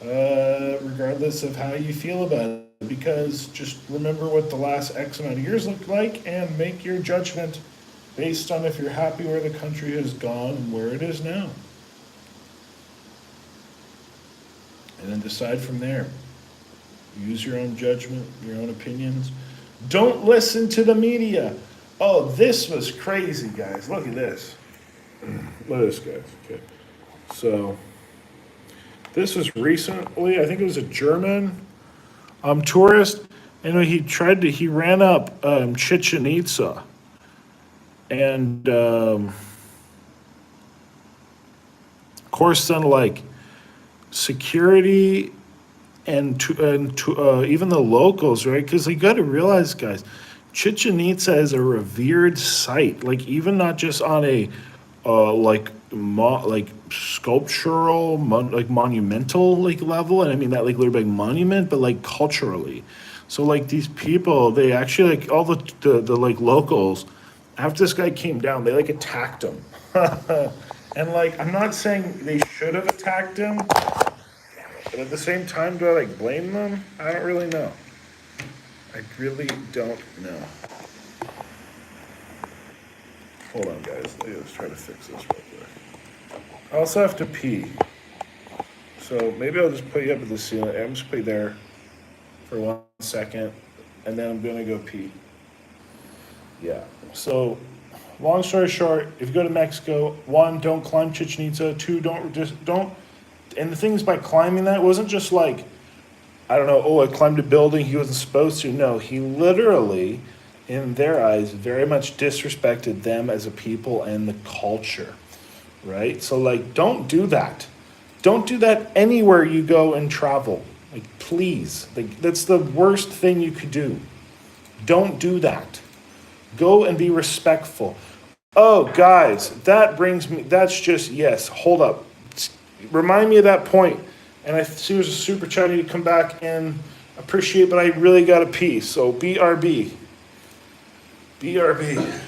regardless of how you feel about it, because just remember what the last X amount of years looked like and make your judgment based on if you're happy where the country has gone and where it is now. And then decide from there. Use your own judgment, your own opinions. Don't listen to the media. Oh, this was crazy, guys. Look at this. Look at this, guys. Okay. So, This was recently, I think it was a German tourist, and he ran up Chichen Itza, and of course then like security and even the locals, right? Because you got to realize, guys, Chichen Itza is a revered site. Like even not just on a like sculptural, like monumental like level, and I mean that like literally big monument, but like culturally. So like these people, they actually like all the like locals. After this guy came down, they like attacked him. And like I'm not saying they should have attacked him. But at the same time, do I like blame them? I don't really know. I really don't know. Hold on, guys. Let's try to fix this real quick. I also have to pee. So maybe I'll just put you up at the ceiling. I'm just put you there for 1 second, and then I'm gonna go pee. Yeah. So, long story short, if you go to Mexico, 1, don't climb Chichen Itza. 2, don't. And the thing is, by climbing that, it wasn't just like, I don't know, oh, I climbed a building he wasn't supposed to. No, he literally, in their eyes, very much disrespected them as a people and the culture, right? So, like, don't do that. Don't do that anywhere you go and travel. Like, please. Like, that's the worst thing you could do. Don't do that. Go and be respectful. Oh, guys, that brings me, that's just, yes, hold up. Remind me of that point. And I see there's a super chat I need to come back and appreciate, but I really got to pee. So BRB. BRB.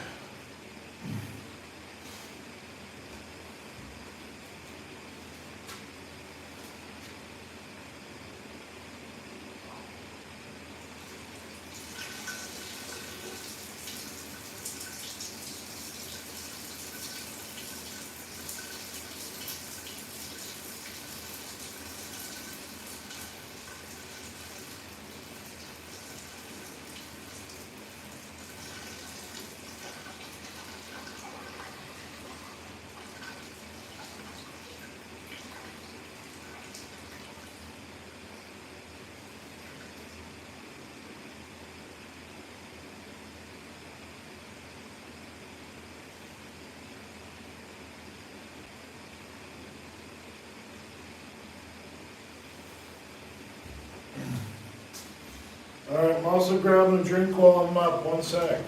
All right, I'm also grabbing a drink while I'm up. 1 sec.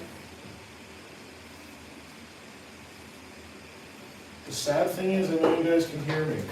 The sad thing is, I know you guys can hear me.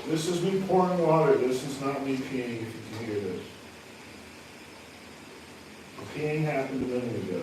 This is me pouring water. This is not me peeing, if you can hear this. The peeing happened a minute ago.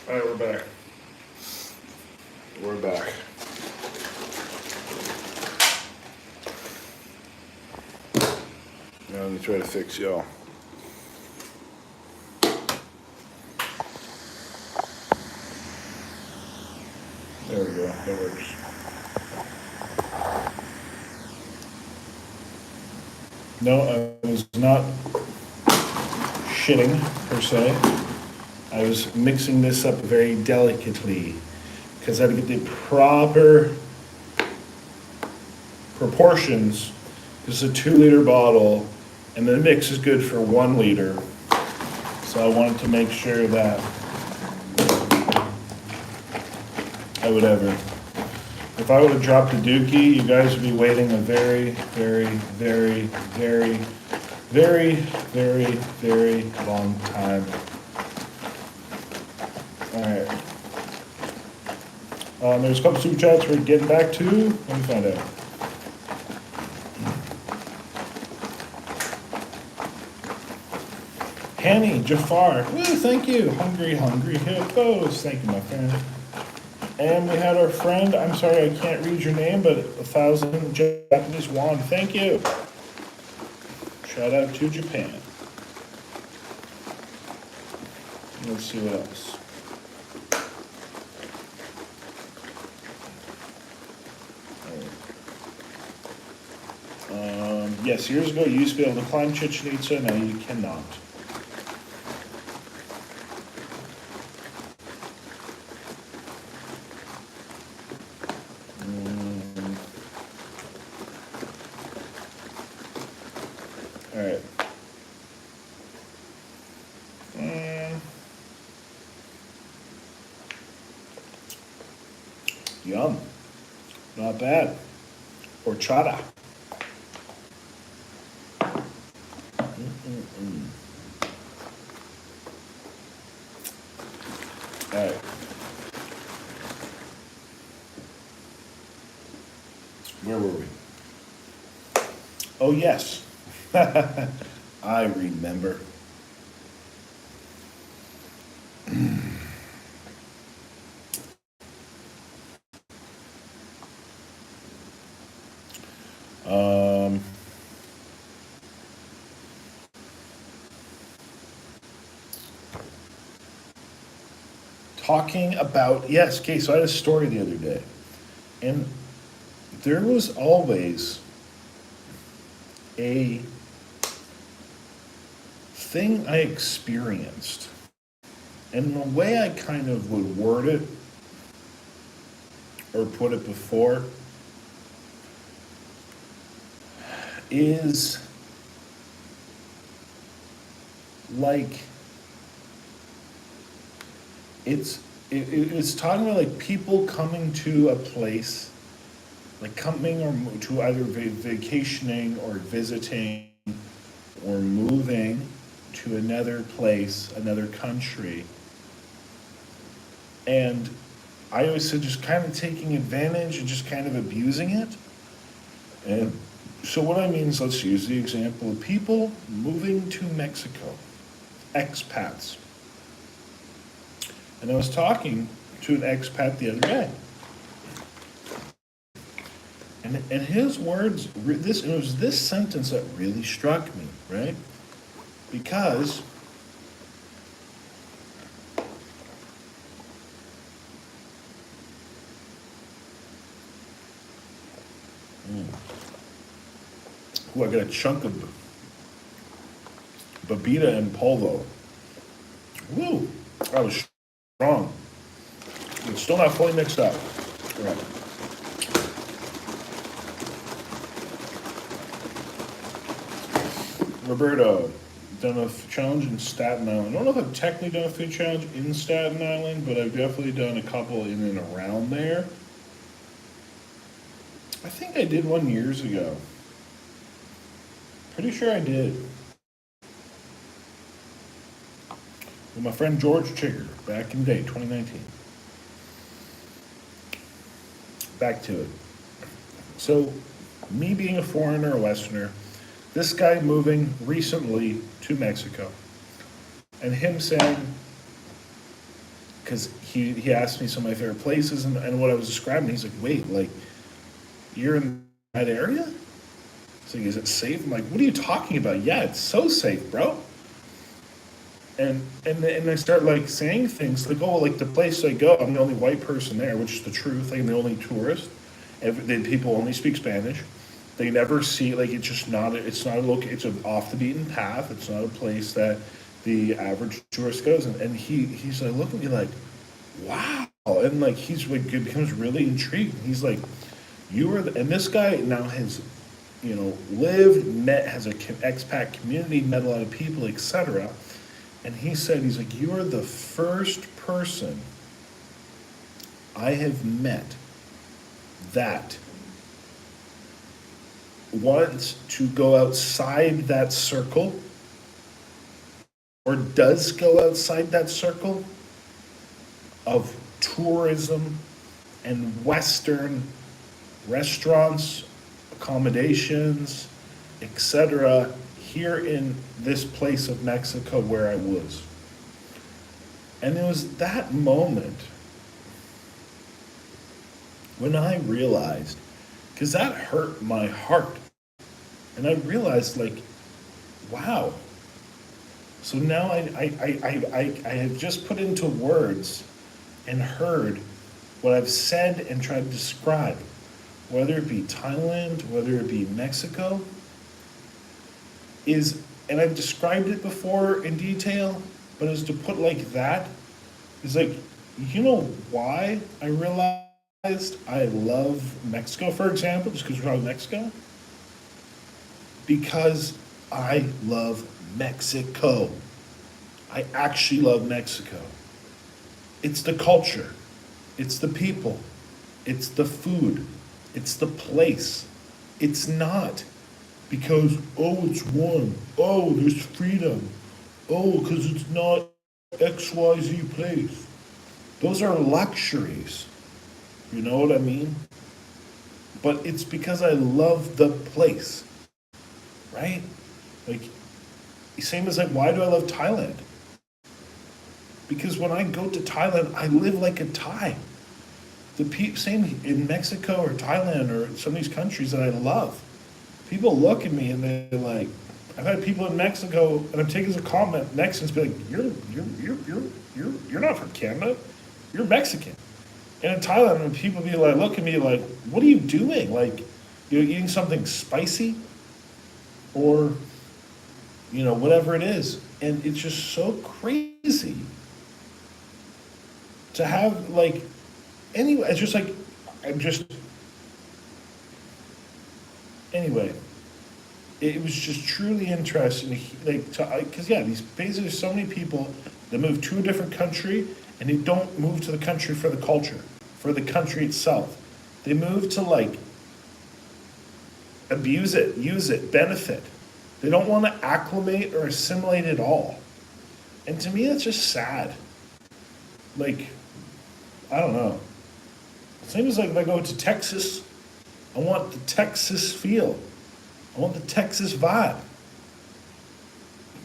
All right, we're back. We're back. Now let me try to fix y'all. There we go. That works. No, I was not shitting per se. I was mixing this up very delicately because I had to get the proper proportions. This is a 2-liter bottle, and the mix is good for 1 liter. So I wanted to make sure that I would ever. If I would have dropped a dookie, you guys would be waiting a very, very, very, very, very, very, very long time. All right. There's a couple super chats we're getting back to. Let me find out. Hanny, Jafar, woo, thank you. Hungry Hippos, thank you, my friend. And we had our friend, I'm sorry I can't read your name, but 1,000 Japanese won, thank you. Shout out to Japan. Let's see what else. Yes, years ago you used to be able to climb Chichen Itza, now you cannot. All right. Yum. Not bad. Horchata. All right. Where were we? Oh, yes. I remember. Talking about, yes, okay, so I had a story the other day, and there was always a thing I experienced, and the way I kind of would word it or put it before is like it's talking about like people coming to a place, like coming or to either vacationing or visiting or moving to another place, another country. And I always said just kind of taking advantage and just kind of abusing it. And so what I mean is, let's use the example of people moving to Mexico, expats. And I was talking to an expat the other day. And his words, it was this sentence that really struck me, right? Because I got a chunk of Babita and Polvo. Woo! That was strong. It's still not fully mixed up. Right. Roberto, done a challenge in Staten Island. I don't know if I've technically done a food challenge in Staten Island, but I've definitely done a couple in and around there. I think I did one years ago. Pretty sure I did. With my friend George Chigger, back in the day, 2019. Back to it. So, me being a foreigner, a Westerner, this guy moving recently to Mexico, and him saying, because he asked me some of my favorite places and what I was describing. He's like, wait, like, you're in that area? He's like, is it safe? I'm like, what are you talking about? Yeah, it's so safe, bro. And I start like saying things like, oh, like the place I go, I'm the only white person there, which is the truth. I'm the only tourist. People only speak Spanish. They never see, like, it's just not, it's not a it's an off the beaten path. It's not a place that the average tourist goes. And he's like, look at me like, wow. And like, he's like, it becomes really intrigued. He's like, and this guy now has, has an expat community, met a lot of people, etc. And he said, he's like, you are the first person I have met that wants to go outside that circle or does go outside that circle of tourism and Western restaurants, accommodations, etc. here in this place of Mexico where I was. And it was that moment when I realized, because that hurt my heart, and I realized, like, wow. So now I have just put into words and heard what I've said and tried to describe, whether it be Thailand, whether it be Mexico, and I've described it before in detail, but is to put like that, is like, you know why I realized I love Mexico, for example, just because we're talking Mexico? Because I love Mexico. I actually love Mexico. It's the culture. It's the people. It's the food. It's the place. It's not because, oh, it's warm. Oh, there's freedom. Oh, because it's not XYZ place. Those are luxuries. You know what I mean? But it's because I love the place, right? Like, same as like, why do I love Thailand? Because when I go to Thailand, I live like a Thai. Same in Mexico or Thailand or some of these countries that I love. People look at me and they're like, I've had people in Mexico, and I'm taking as a comment, Mexicans be like, you're not from Canada, you're Mexican. And in Thailand, when people be like, look at me like, what are you doing? Like, you're eating something spicy, or whatever it is, and it's just so crazy to have like. Anyway, it's just like, anyway, it was just truly interesting, because there's so many people that move to a different country, and they don't move to the country for the culture, for the country itself. They move to like, abuse it, use it, benefit. They don't want to acclimate or assimilate at all. And to me, that's just sad. Like, I don't know. Same as like if I go to Texas, I want the Texas feel. I want the Texas vibe.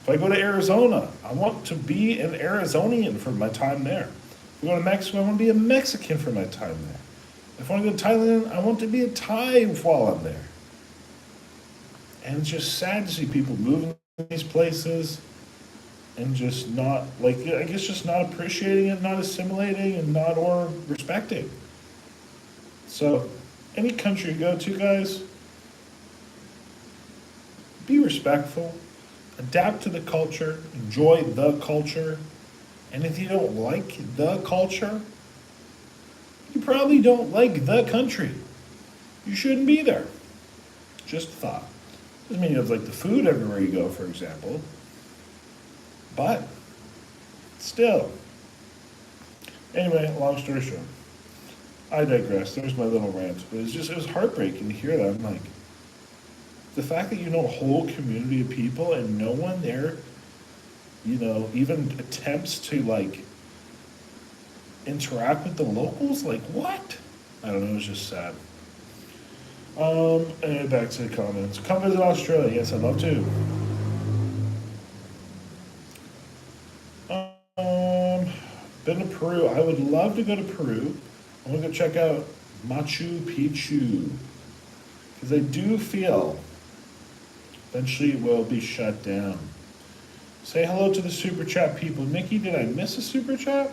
If I go to Arizona, I want to be an Arizonian for my time there. If I go to Mexico, I want to be a Mexican for my time there. If I want to go to Thailand, I want to be a Thai while I'm there. And it's just sad to see people moving to these places and just not, like, I guess just not appreciating it, not assimilating, and not or respecting. So, any country you go to, guys, be respectful, adapt to the culture, enjoy the culture, and if you don't like the culture, you probably don't like the country. You shouldn't be there. Just a thought. Doesn't mean you have like the food everywhere you go, for example, but still. Anyway, long story short, I digress. There's my little rant, but it was heartbreaking to hear that. I'm like, the fact that you know a whole community of people and no one there, even attempts to like interact with the locals, like what? I don't know, it was just sad. And back to the comments. Come visit Australia. Yes, I'd love to. Been to Peru. I would love to go to Peru. I want to go check out Machu Picchu. Because I do feel eventually it will be shut down. Say hello to the super chat people. Nikki, did I miss a super chat?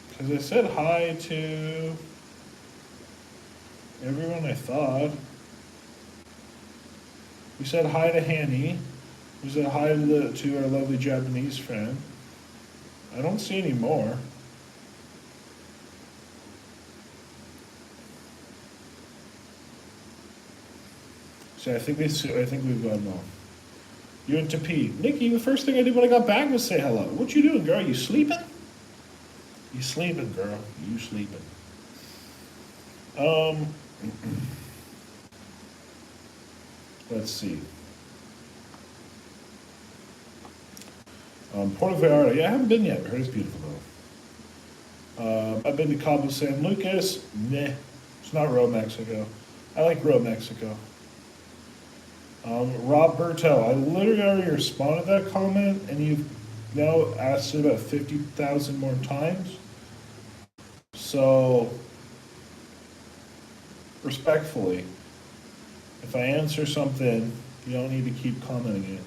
Because I said hi to everyone I thought. We said hi to Hanny. We said hi to our lovely Japanese friend. I don't see any more. So I think we've gone now. You went to pee. Nikki, the first thing I did when I got back was say hello. What you doing, girl? You sleeping? You sleeping, girl. You sleeping. Let's see. Puerto Vallarta. Yeah, I haven't been yet. I heard it's beautiful though. I've been to Cabo San Lucas. Meh. It's not real Mexico. I like real Mexico. Roberto, I literally already responded to that comment, and you've now asked it about 50,000 more times. So, respectfully, if I answer something, you don't need to keep commenting it.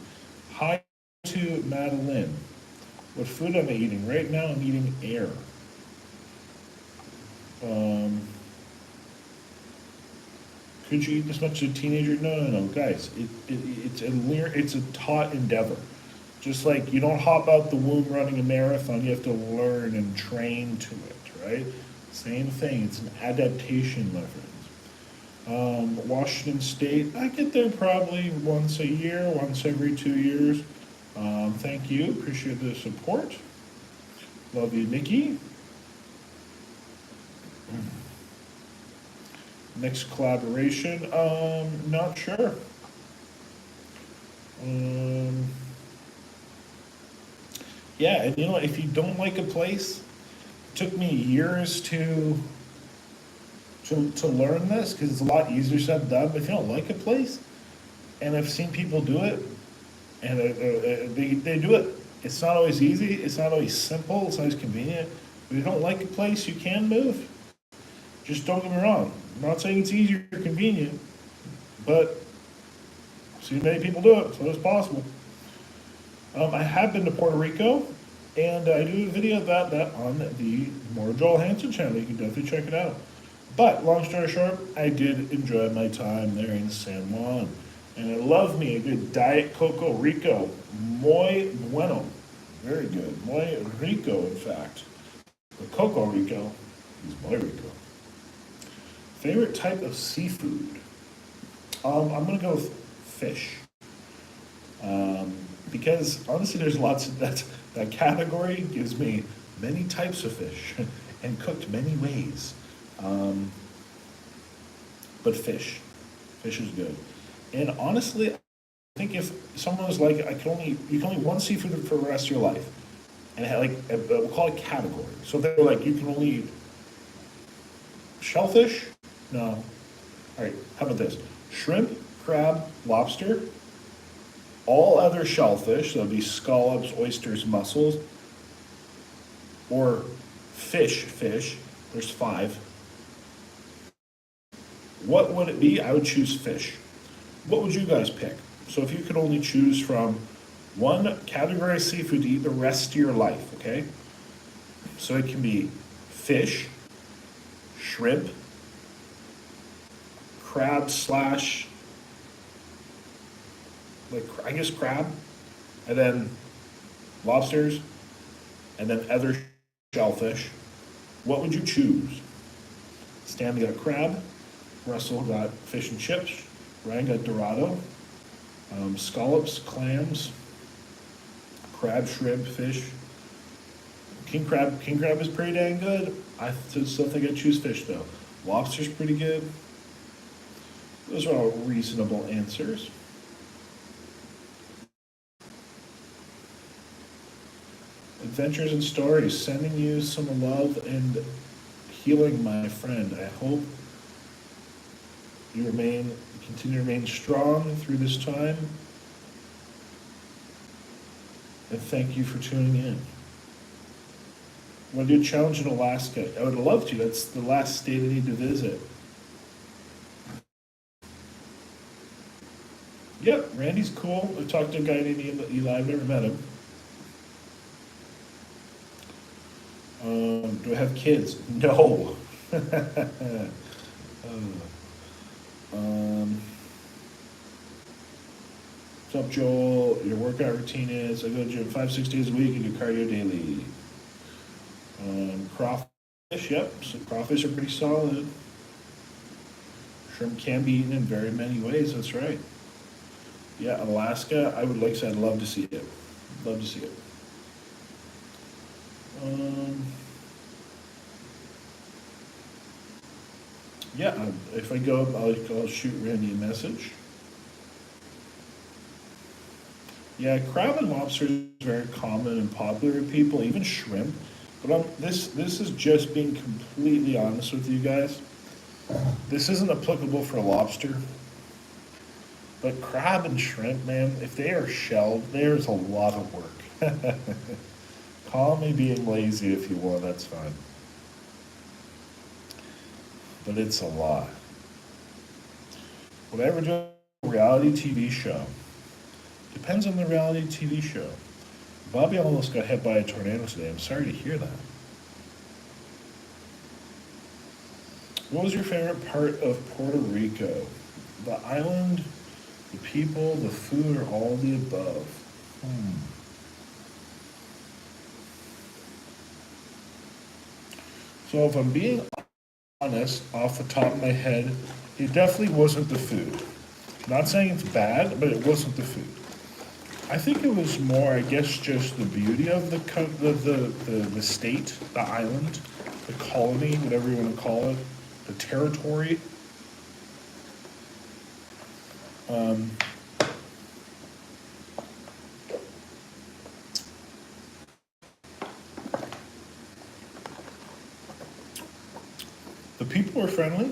Hi to Madeline. What food am I eating? Right now I'm eating air. Could you eat this much as a teenager? No, guys. It's a taught endeavor. Just like you don't hop out the womb running a marathon, you have to learn and train to it, right? Same thing. It's an adaptation, my friends. Washington State, I get there probably once a year, once every 2 years. Thank you. Appreciate the support. Love you, Nikki. Next collaboration, not sure. Yeah, and you know, if you don't like a place, it took me years to learn this, because it's a lot easier said than done. But if you don't like a place, and I've seen people do it, and they do it, it's not always easy, it's not always simple, it's not always convenient. If you don't like a place, you can move. Just don't get me wrong. I'm not saying it's easy or convenient, but I've seen many people do it, so it's possible. I have been to Puerto Rico, and I do a video of that on the More Joel Hansen channel. You can definitely check it out. But long story short, I did enjoy my time there in San Juan, and I love me a good Diet Coco Rico. Muy bueno, very good. Muy rico, in fact. The Coco Rico is muy rico. Favorite type of seafood? I'm gonna go with fish. Because honestly, there's lots of that category gives me many types of fish and cooked many ways. But fish is good. And honestly, I think if someone was like, you can only eat one seafood for the rest of your life, and it had like we'll call it category. So if they were like, you can only eat shellfish. No. All right, how about this? Shrimp, crab, lobster, all other shellfish, so that'd be scallops, oysters, mussels, or fish, there's 5. What would it be? I would choose fish. What would you guys pick? So if you could only choose from one category of seafood to eat the rest of your life, okay? So it can be fish, shrimp, crab slash, like, I guess crab, and then lobsters, and then other shellfish. What would you choose? Stanley got crab, Russell got fish and chips, Ryan got Dorado, scallops, clams, crab, shrimp, fish. King crab is pretty dang good. I still think I'd choose fish though. Lobster's pretty good. Those are all reasonable answers. Adventures and stories, sending you some love and healing, my friend. I hope you continue to remain strong through this time. and thank you for tuning in. Want to do a challenge in Alaska? I would love to. That's the last state I need to visit. Yep, Randy's cool. I've talked to a guy named Eli. I've never met him. Do I have kids? No. What's up, Joel? Your workout routine is, I go to the gym 5-6 days a week and do cardio daily. Crawfish, yep. So crawfish are pretty solid. Shrimp can be eaten in very many ways, that's right. Yeah, Alaska, I would, like I said, I'd love to see it. Love to see it. Yeah, if I go, I'll shoot Randy a message. Yeah, crab and lobster is very common and popular with people, even shrimp. But this is just being completely honest with you guys. This isn't applicable for lobster. But crab and shrimp, man, if they are shelled, there's a lot of work. Call me being lazy if you want, that's fine. But it's a lot. Would I ever do a reality TV show? Depends on the reality TV show. Bobby almost got hit by a tornado today. I'm sorry to hear that. What was your favorite part of Puerto Rico? The island, the people, the food, or all the above? So if I'm being honest, off the top of my head, it definitely wasn't the food. Not saying it's bad, but it wasn't the food. I think it was more, I guess, just the beauty of the state, the island, the colony, whatever you want to call it, the territory. The people were friendly.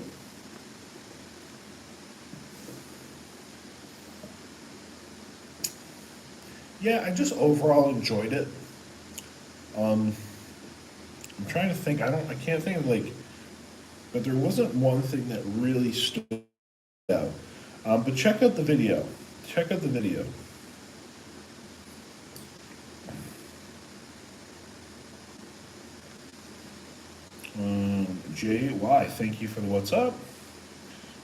Yeah, I just overall enjoyed it. I'm trying to think. I can't think of but there wasn't one thing that really stood out. But check out the video. Check out the video. JY, thank you for the what's up.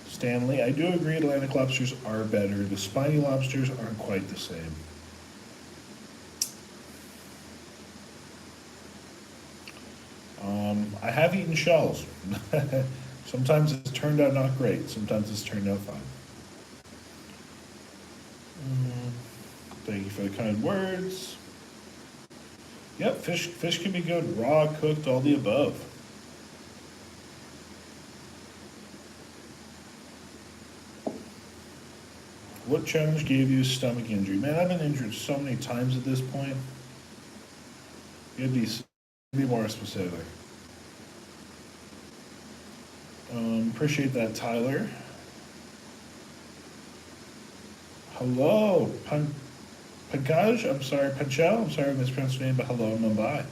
Stanley, I do agree Atlantic lobsters are better. The spiny lobsters aren't quite the same. I have eaten shells. Sometimes it's turned out not great. Sometimes it's turned out fine. Thank you for the kind words. Yep, fish can be good, raw, cooked, all the above. What challenge gave you a stomach injury? Man, I've been injured so many times at this point. You'd be more specific. Appreciate that, Tyler. Hello, Pankaj, I'm sorry, Panchel, I'm sorry I mispronounced your name, but hello, Mumbai.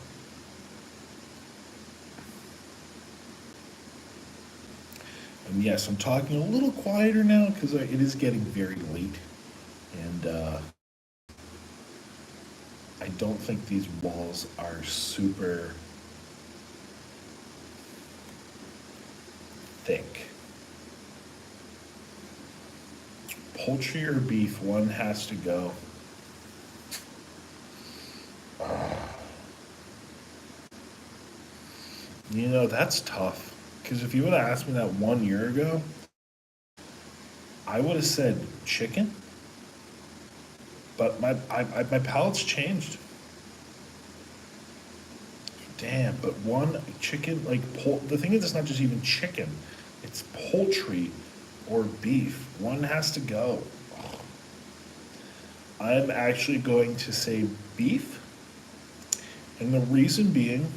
And yes, I'm talking a little quieter now because it is getting very late. And I don't think these walls are super thick. Poultry or beef, one has to go. You know, that's tough. Because if you would have asked me that 1 year ago, I would have said chicken. But my palate's changed. Damn, but one chicken, the thing is, it's not just even chicken. It's poultry or beef. One has to go. I'm actually going to say beef. And the reason being,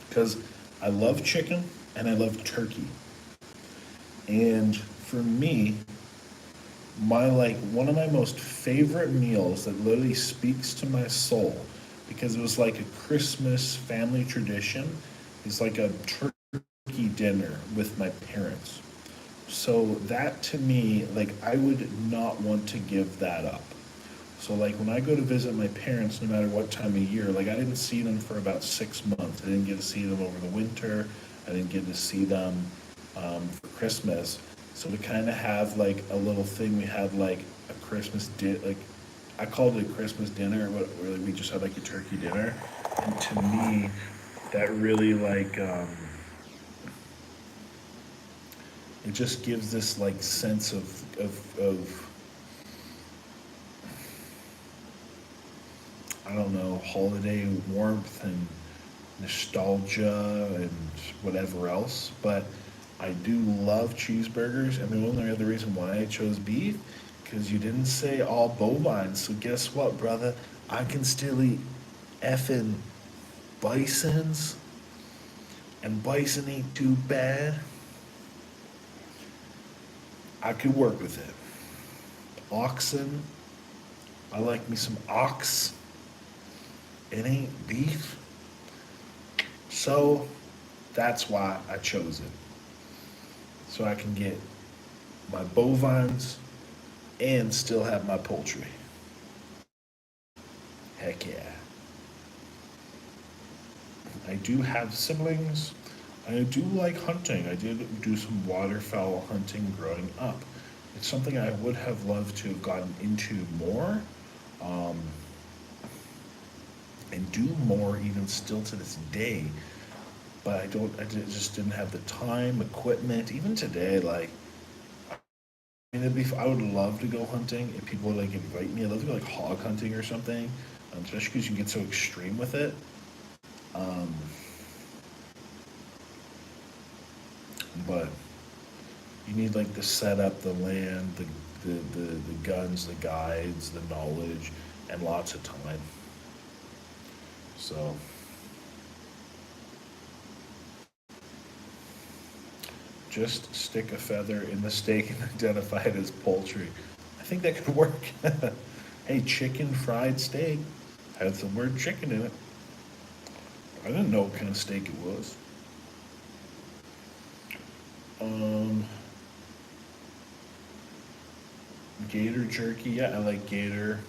because I love chicken and I love turkey. And for me, one of my most favorite meals that literally speaks to my soul, because it was like a Christmas family tradition, is like a turkey dinner with my parents. So that to me, like, I would not want to give that up. So like when I go to visit my parents, no matter what time of year, like I didn't see them for about 6 months. I didn't get to see them over the winter. I didn't get to see them for Christmas. So we kind of have like a little thing. We had like a like I called it a Christmas dinner, but really we just had like a turkey dinner. And to me, that really like it just gives this like sense of I don't know, holiday warmth and nostalgia and whatever else. But I do love cheeseburgers, and the only other reason why I chose beef, because you didn't say all bovine. So guess what, brother? I can still eat effing bisons, and bison ain't too bad. I could work with it. Oxen, I like me some ox. It ain't beef. So that's why I chose it. So I can get my bovines and still have my poultry. Heck yeah. I do have siblings. I do like hunting. I did do some waterfowl hunting growing up. It's something I would have loved to have gotten into more, and do more even still to this day. But just didn't have the time, equipment. Even today, like, I mean, I would love to go hunting if people would like invite me. I'd love to go like hog hunting or something, especially because you can get so extreme with it. But you need like the setup, the land, the guns, the guides, the knowledge, and lots of time. So just stick a feather in the steak and identify it as poultry. I think that could work. Hey, chicken fried steak has the word chicken in it. I didn't know what kind of steak it was. Gator jerky, yeah, I like gator.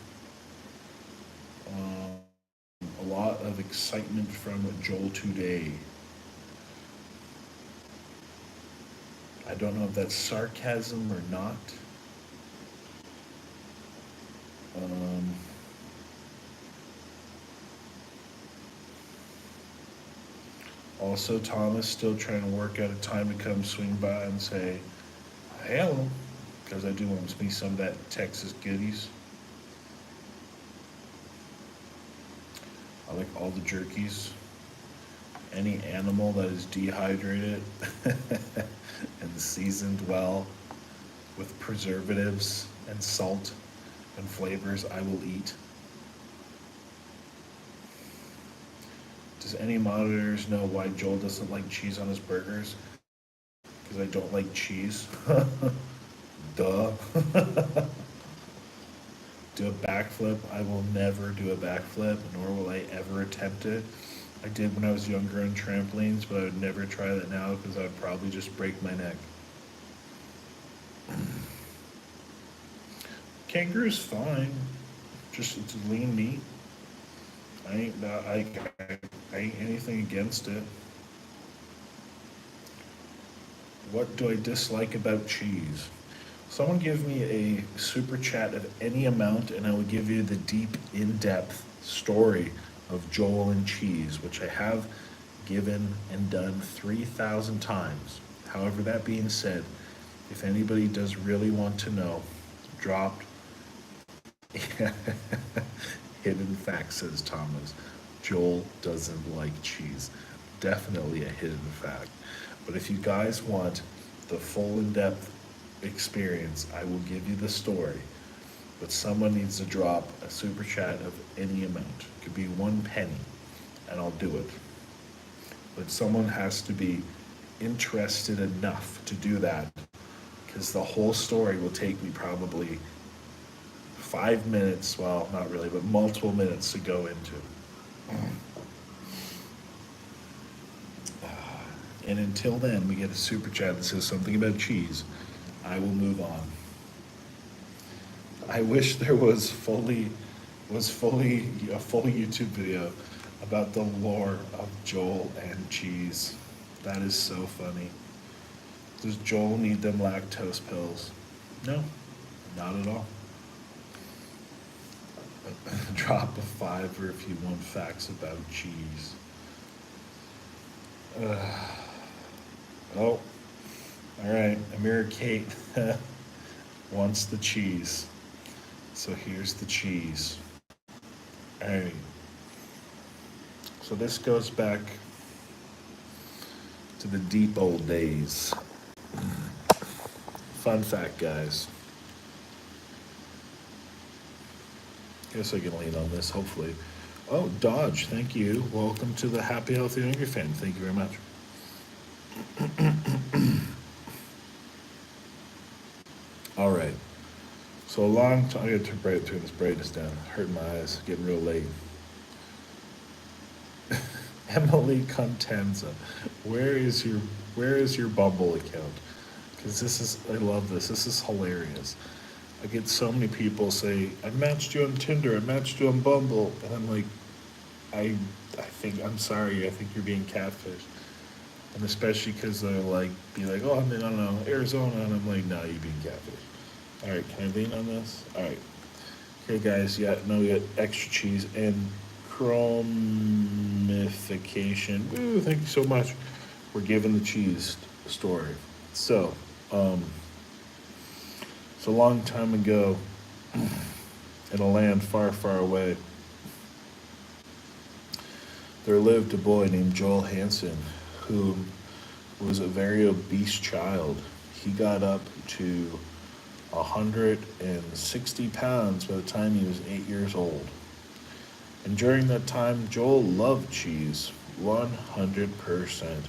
A lot of excitement from Joel today. I don't know if that's sarcasm or not. Also, Thomas still trying to work out a time to come swing by and say hello, because I do want me some of that Texas goodies. I like all the jerkies. Any animal that is dehydrated and seasoned well with preservatives and salt and flavors, I will eat. Does any monitors know why Joel doesn't like cheese on his burgers? Because I don't like cheese. Duh. Do a backflip? I will never do a backflip, nor will I ever attempt it. I did when I was younger on trampolines, but I would never try that now because I would probably just break my neck. Kangaroo's fine. Just it's lean meat. I ain't anything against it. What do I dislike about cheese? Someone give me a super chat of any amount and I will give you the deep, in-depth story of Joel and cheese, which I have given and done 3,000 times. However, that being said, if anybody does really want to know, dropped. Hidden fact, says Thomas. Joel doesn't like cheese. Definitely a hidden fact. But if you guys want the full in-depth experience, I will give you the story. But someone needs to drop a super chat of any amount. It could be 1 penny, and I'll do it. But someone has to be interested enough to do that, because the whole story will take me probably 5 minutes, well, not really, but multiple minutes to go into. And until then, we get a super chat that says something about cheese. I will move on. I wish there was a full YouTube video about the lore of Joel and cheese. That is so funny. Does Joel need them lactose pills? No, not at all. Drop a 5 if you want facts about cheese. Oh, all right. Amira Kate wants the cheese. So here's the cheese. All right. So this goes back to the deep old days. Fun fact, guys. Guess I can lean on this, hopefully. Oh, Dodge, thank you. Welcome to the Happy Healthy Hungry Fan. Thank you very much. All right. So a long time, I got to turn this brightness down. Hurting my eyes, getting real late. Emily Contenza, where is your Bumble account? Because I love this. This is hilarious. I get so many people say, I matched you on Tinder, I matched you on Bumble, and I'm like, I think, I'm sorry, I think you're being catfished. And especially because they're like, oh, I'm in, I don't know, Arizona, and I'm like, no, you're being catfished. All right, can I lean on this? All right. Okay, guys, yeah, no, we got extra cheese and chromification. Ooh, thank you so much for giving the cheese story. So, it's a long time ago in a land far, far away. There lived a boy named Joel Hansen who was a very obese child. He got up to 160 pounds by the time he was 8 years old. And during that time, Joel loved cheese, 100%.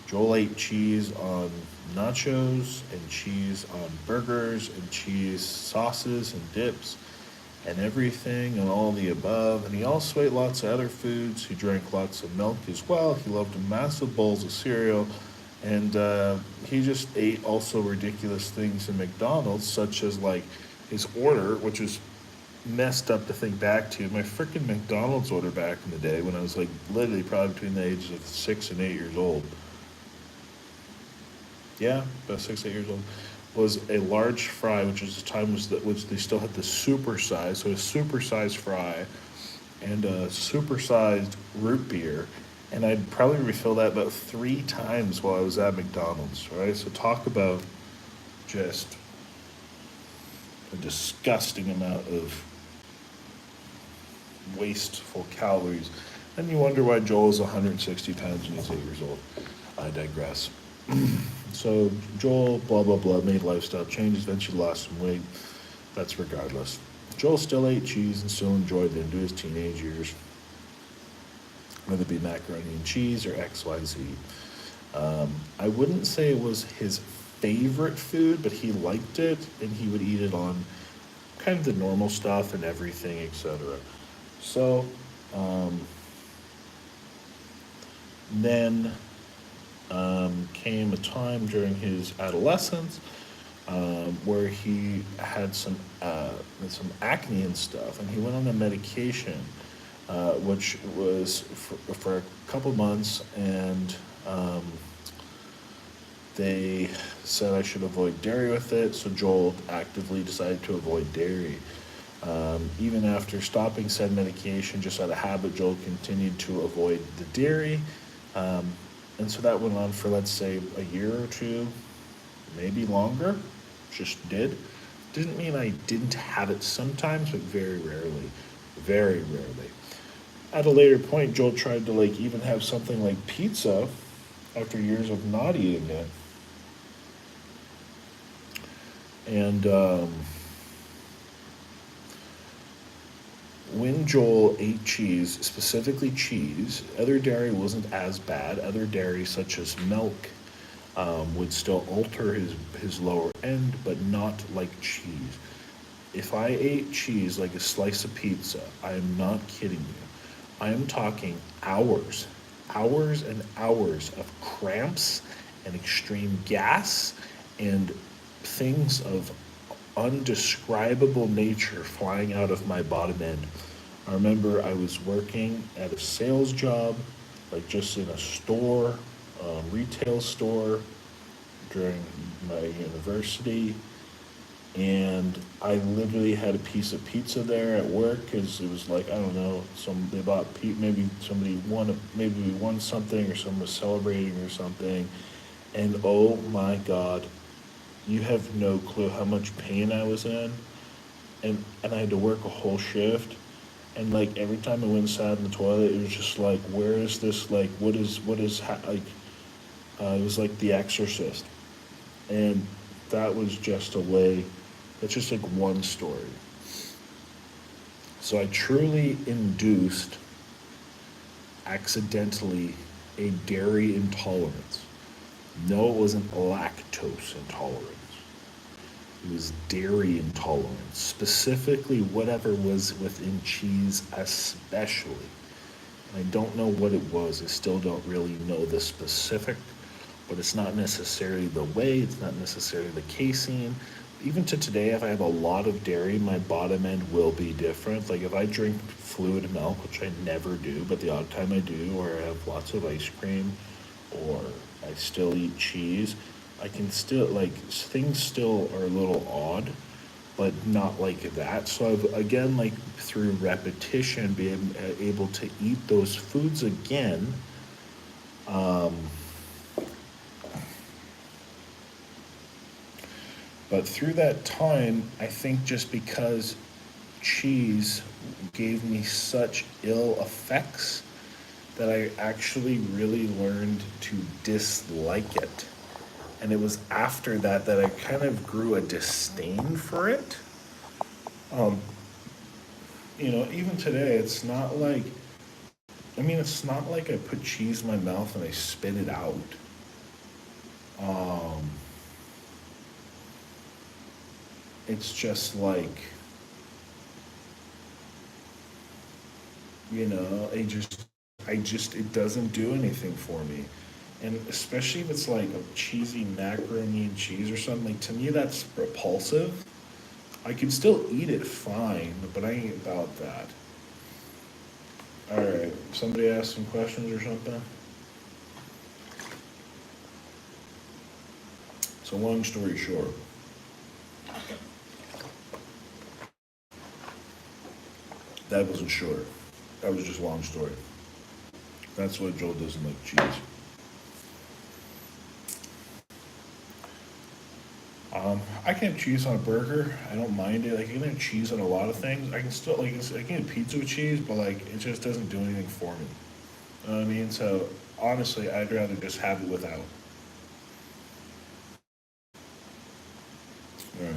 Joel ate cheese on nachos and cheese on burgers and cheese sauces and dips and everything and all the above. And he also ate lots of other foods. He drank lots of milk as well. He loved massive bowls of cereal. And he just ate also ridiculous things in McDonald's, such as like his order, which was messed up to think back to. My freaking McDonald's order back in the day when I was like literally probably between the ages of 6 and 8 years old. Yeah, about 6, 8 years old, was a large fry, which is the time which they still had the super size, so a super sized fry and a super sized root beer, and I'd probably refill that about 3 times while I was at McDonald's, right? So talk about just a disgusting amount of wasteful calories. And you wonder why Joel is 160 pounds when he's 8 years old. I digress. So Joel, blah, blah, blah, made lifestyle changes, eventually lost some weight. That's regardless. Joel still ate cheese and still enjoyed it into his teenage years, whether it be macaroni and cheese or XYZ. I wouldn't say it was his favorite food, but he liked it, and he would eat it on kind of the normal stuff and everything, etc. So, then came a time during his adolescence where he had some acne and stuff, and he went on a medication, which was for a couple months, and they said I should avoid dairy with it, so Joel actively decided to avoid dairy. Even after stopping said medication, just out of habit, Joel continued to avoid the dairy. And so that went on for, let's say, a year or two, maybe longer. Just did. Didn't mean I didn't have it sometimes, but very rarely. Very rarely. At a later point, Joel tried to even have something like pizza after years of not eating it. And when Joel ate cheese, specifically cheese, other dairy wasn't as bad. Other dairy such as milk would still alter his lower end, but not like cheese. If I ate cheese like a slice of pizza, I am not kidding you. I am talking hours, hours and hours of cramps and extreme gas and things of undescribable nature flying out of my bottom end. I remember I was working at a sales job, like just in a store, retail store during my university, and I literally had a piece of pizza there at work because it was like, I don't know, they bought maybe somebody won, maybe we won something or someone was celebrating or something, and oh my God, you have no clue how much pain I was in, and I had to work a whole shift, and like every time I went inside in the toilet, it was just like, where is this? Like, it was like The Exorcist, and that was just a way. That's just like one story. So I truly induced, accidentally, a dairy intolerance. No, it wasn't lactose intolerance. It was dairy intolerance, specifically whatever was within cheese, especially. I don't know what it was. I still don't really know the specific, but it's not necessarily the whey, it's not necessarily the casein. Even to today, if I have a lot of dairy, my bottom end will be different. Like if I drink fluid milk, which I never do, but the odd time I do, or I have lots of ice cream, or I still eat cheese, I can still, like, things still are a little odd, but not like that. So I've, again, like through repetition, been able to eat those foods again. But through that time, I think just because cheese gave me such ill effects that I actually really learned to dislike it. And it was after that that I kind of grew a disdain for it. Even today, it's not like, it's not like I put cheese in my mouth and I spit it out. It's just like, it doesn't do anything for me. And especially if it's like a cheesy macaroni and cheese or something, like to me that's repulsive. I can still eat it fine, but I ain't about that. Alright, somebody ask some questions or something? So long story short, that wasn't short. That was just long story. That's why Joel doesn't like cheese. I can have cheese on a burger. I don't mind it. Like, I can have cheese on a lot of things. I can still, I can have pizza with cheese, but like, it just doesn't do anything for me. You know what I mean? So, honestly, I'd rather just have it without. Alright.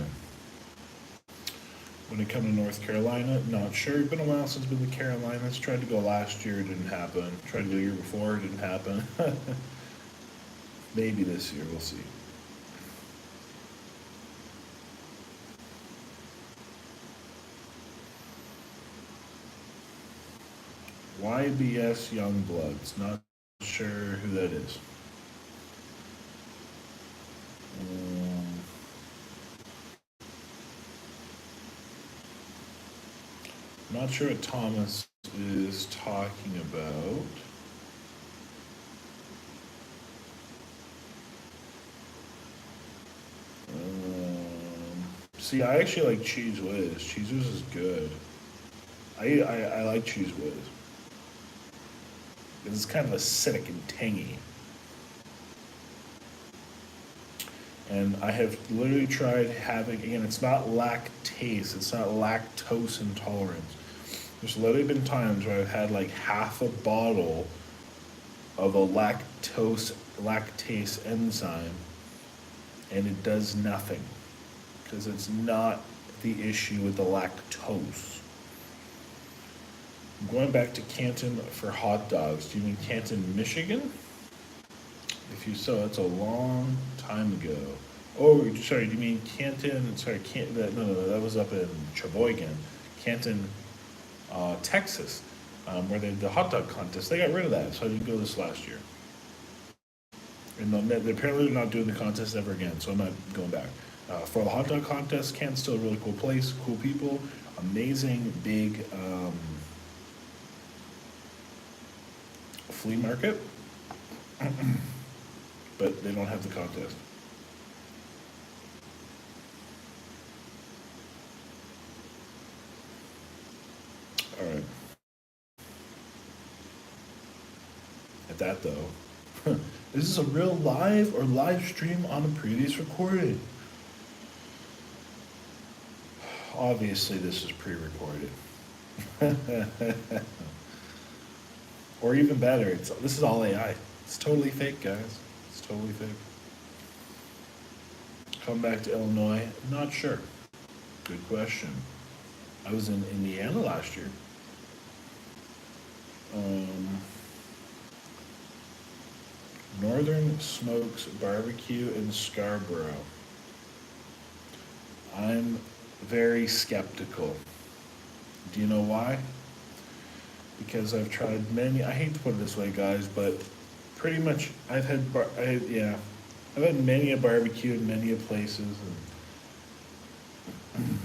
When it comes to North Carolina, not sure. It's been a while since I've been to Carolinas. Tried to go last year, didn't happen. Tried to go the year before, didn't happen. Maybe this year, we'll see. YBS Youngbloods, not sure who that is. Not sure what Thomas is talking about. See, I actually like Cheese Whiz. Cheese Whiz is good. I like Cheese Whiz. It's kind of acidic and tangy. And I have literally tried having, again, it's not lactase, it's not lactose intolerance. There's literally been times where I've had like half a bottle of a lactase enzyme and it does nothing because it's not the issue with the lactose. I'm going back to Canton for hot dogs. Do you mean Canton, Michigan? If you so, that's a long time ago. Oh, sorry, do you mean Canton? Sorry, no, that was up in Sheboygan, Canton, Texas, where they did the hot dog contest. They got rid of that, so I didn't go this last year. And apparently they're not doing the contest ever again, so I'm not going back. For the hot dog contest, Canton's still a really cool place, cool people, amazing big flea market, but they don't have the contest. All right. At that though, this is a real live or live stream on a previous recording. Obviously, this is pre-recorded. Or even better, this is all AI. It's totally fake, guys. It's totally fake. Come back to Illinois? Not sure. Good question. I was in Indiana last year. Northern Smokes Barbecue in Scarborough. I'm very skeptical. Do you know why? Because I've tried many, I hate to put it this way, guys, but pretty much I've had many a barbecue in many a places, and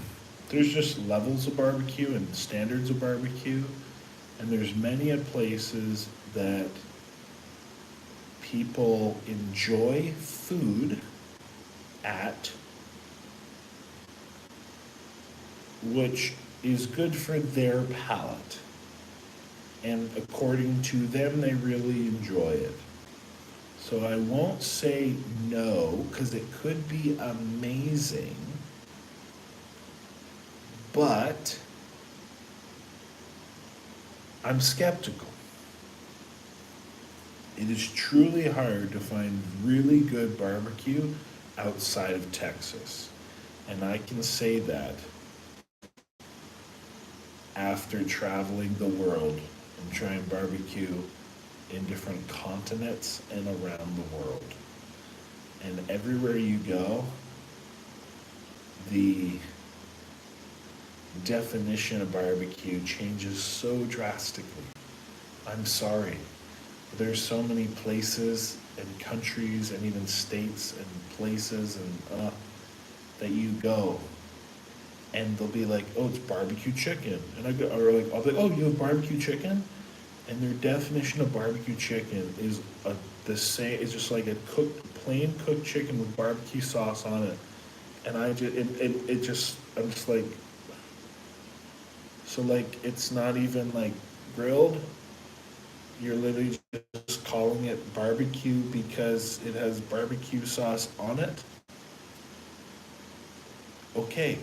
there's just levels of barbecue and standards of barbecue, and there's many a places that people enjoy food at, which is good for their palate. And according to them, they really enjoy it. So I won't say no, because it could be amazing, but I'm skeptical. It is truly hard to find really good barbecue outside of Texas. And I can say that after traveling the world and trying barbecue in different continents and around the world. And everywhere you go, the definition of barbecue changes so drastically. I'm sorry. There's so many places and countries and even states and places and that you go, and they'll be like, "Oh, it's barbecue chicken," and I'll be like, "Oh, you have barbecue chicken?" And their definition of barbecue chicken is the same. It's just like a plain cooked chicken with barbecue sauce on it, and I'm just like, so like it's not even like grilled. You're literally just calling it barbecue because it has barbecue sauce on it? Okay.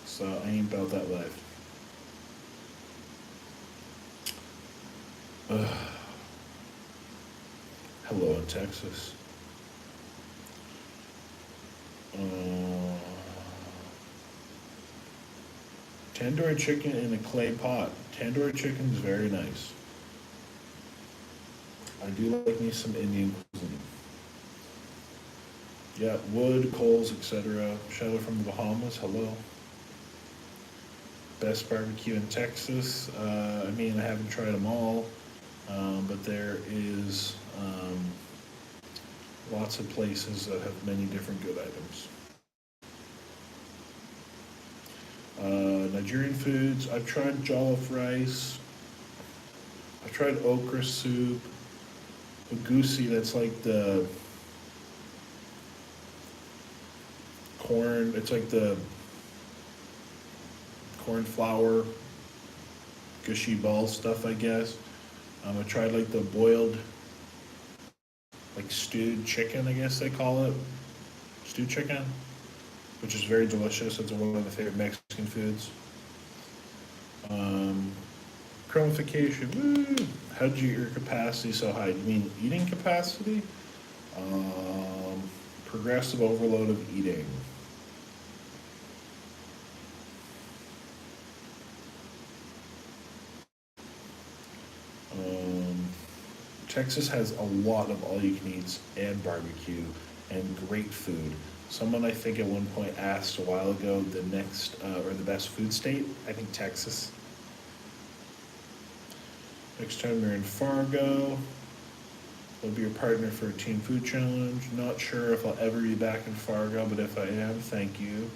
So I ain't about that life. Hello in Texas. Tandoori chicken in a clay pot. Tandoori chicken is very nice. I do like me some Indian cuisine. Yeah, wood, coals, etc. Shadow from the Bahamas, hello. Best barbecue in Texas. I mean, I haven't tried them all, but there is lots of places that have many different good items. Nigerian foods. I've tried jollof rice. I've tried okra soup. Egusi, that's like the corn, it's like the corn flour, gushy ball stuff, I guess. I tried like the boiled, like stewed chicken, I guess they call it. Stewed chicken, which is very delicious. It's one of my favorite Mexican foods. Chromification, woo! How'd you get your capacity so high? You mean eating capacity? Progressive overload of eating. Texas has a lot of all-you-can-eats and barbecue and great food. Someone I think at one point asked a while ago the next or the best food state. I think Texas. Next time you're in Fargo, I'll be your partner for a team food challenge. Not sure if I'll ever be back in Fargo, but if I am, thank you.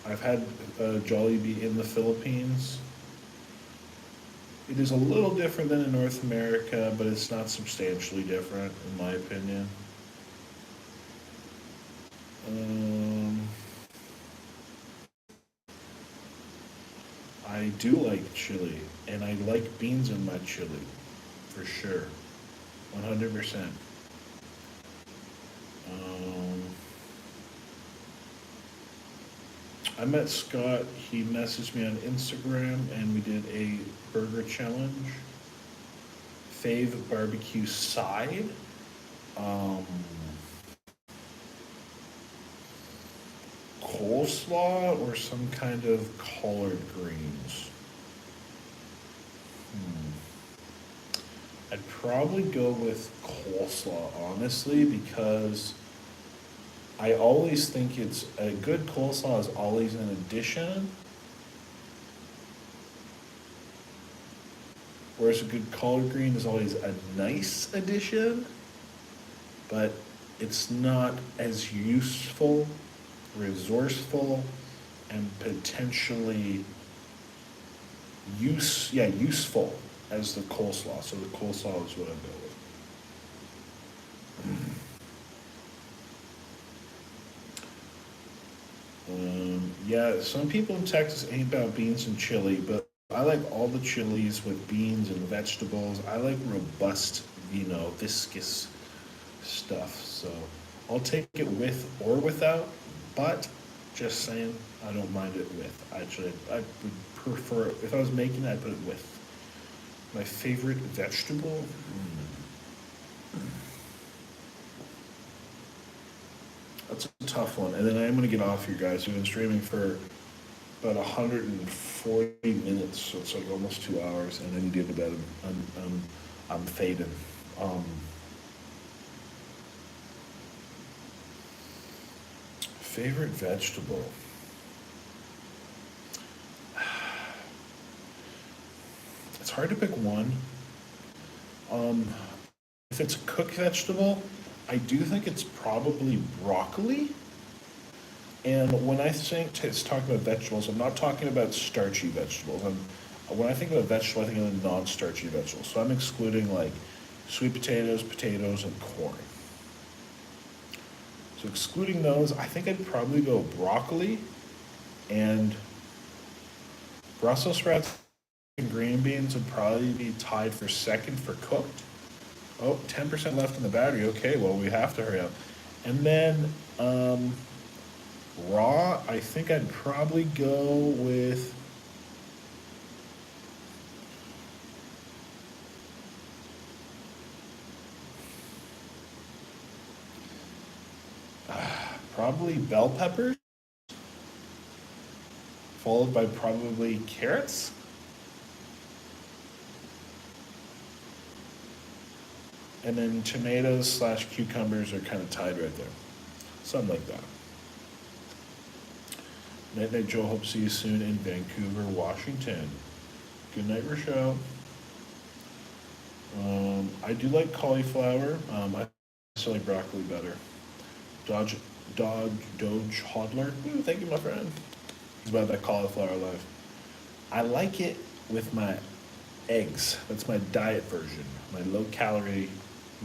I've had Jollibee in the Philippines. It is a little different than in North America, but it's not substantially different, in my opinion. I do like chili, and I like beans in my chili, for sure, 100%. I met Scott, he messaged me on Instagram, and we did a burger challenge. Fave barbecue side. Coleslaw or some kind of collard greens. I'd probably go with coleslaw, honestly, because I always think it's a good coleslaw is always an addition, whereas a good collard green is always a nice addition, but it's not as useful, resourceful, and potentially useful as the coleslaw. So the coleslaw is what I go with. Yeah, some people in Texas ain't about beans and chili, but I like all the chilies with beans and vegetables. I like robust, viscous stuff. So I'll take it with or without, but just saying, I don't mind it with. Actually, I would prefer, if I was making it, I'd put it with. My favorite vegetable? That's a tough one. And then I am going to get off here, guys. We've been streaming for about 140 minutes, so it's like almost 2 hours, and I need to get to bed. I'm fading. Favorite vegetable? It's hard to pick one. If it's a cooked vegetable, I do think it's probably broccoli. And when I think it's talking about vegetables, I'm not talking about starchy vegetables. When I think about vegetable, I think of non-starchy vegetables. So I'm excluding like sweet potatoes, potatoes, and corn. So excluding those, I think I'd probably go broccoli and Brussels sprouts and green beans would probably be tied for second for cooked. Oh, 10% left in the battery. Okay, well, we have to hurry up. And then raw, I think I'd probably go with probably bell peppers, followed by probably carrots. And then tomatoes / cucumbers are kind of tied right there. Something like that. Night Night Joe, hope to see you soon in Vancouver, Washington. Good night, Rochelle. I do like cauliflower. I still like broccoli better. Doge Hodler. Ooh, thank you, my friend. It's about that cauliflower life. I like it with my eggs. That's my diet version. My low-calorie,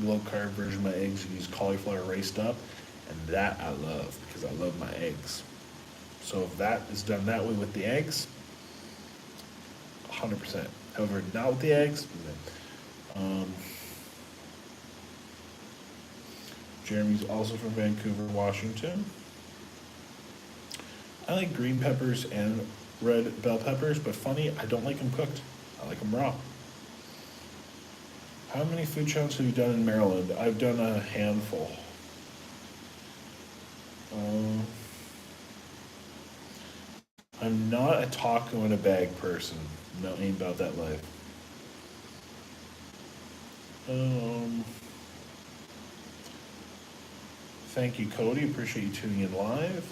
low-carb version of my eggs. Use cauliflower raced up, and that I love because I love my eggs. So if that is done that way with the eggs, 100%. However, not with the eggs. Jeremy's also from Vancouver, Washington. I like green peppers and red bell peppers, but funny, I don't like them cooked. I like them raw. How many food challenges have you done in Maryland? I've done a handful. I'm not a taco in a bag person. No, ain't about that life. Thank you, Cody. Appreciate you tuning in live.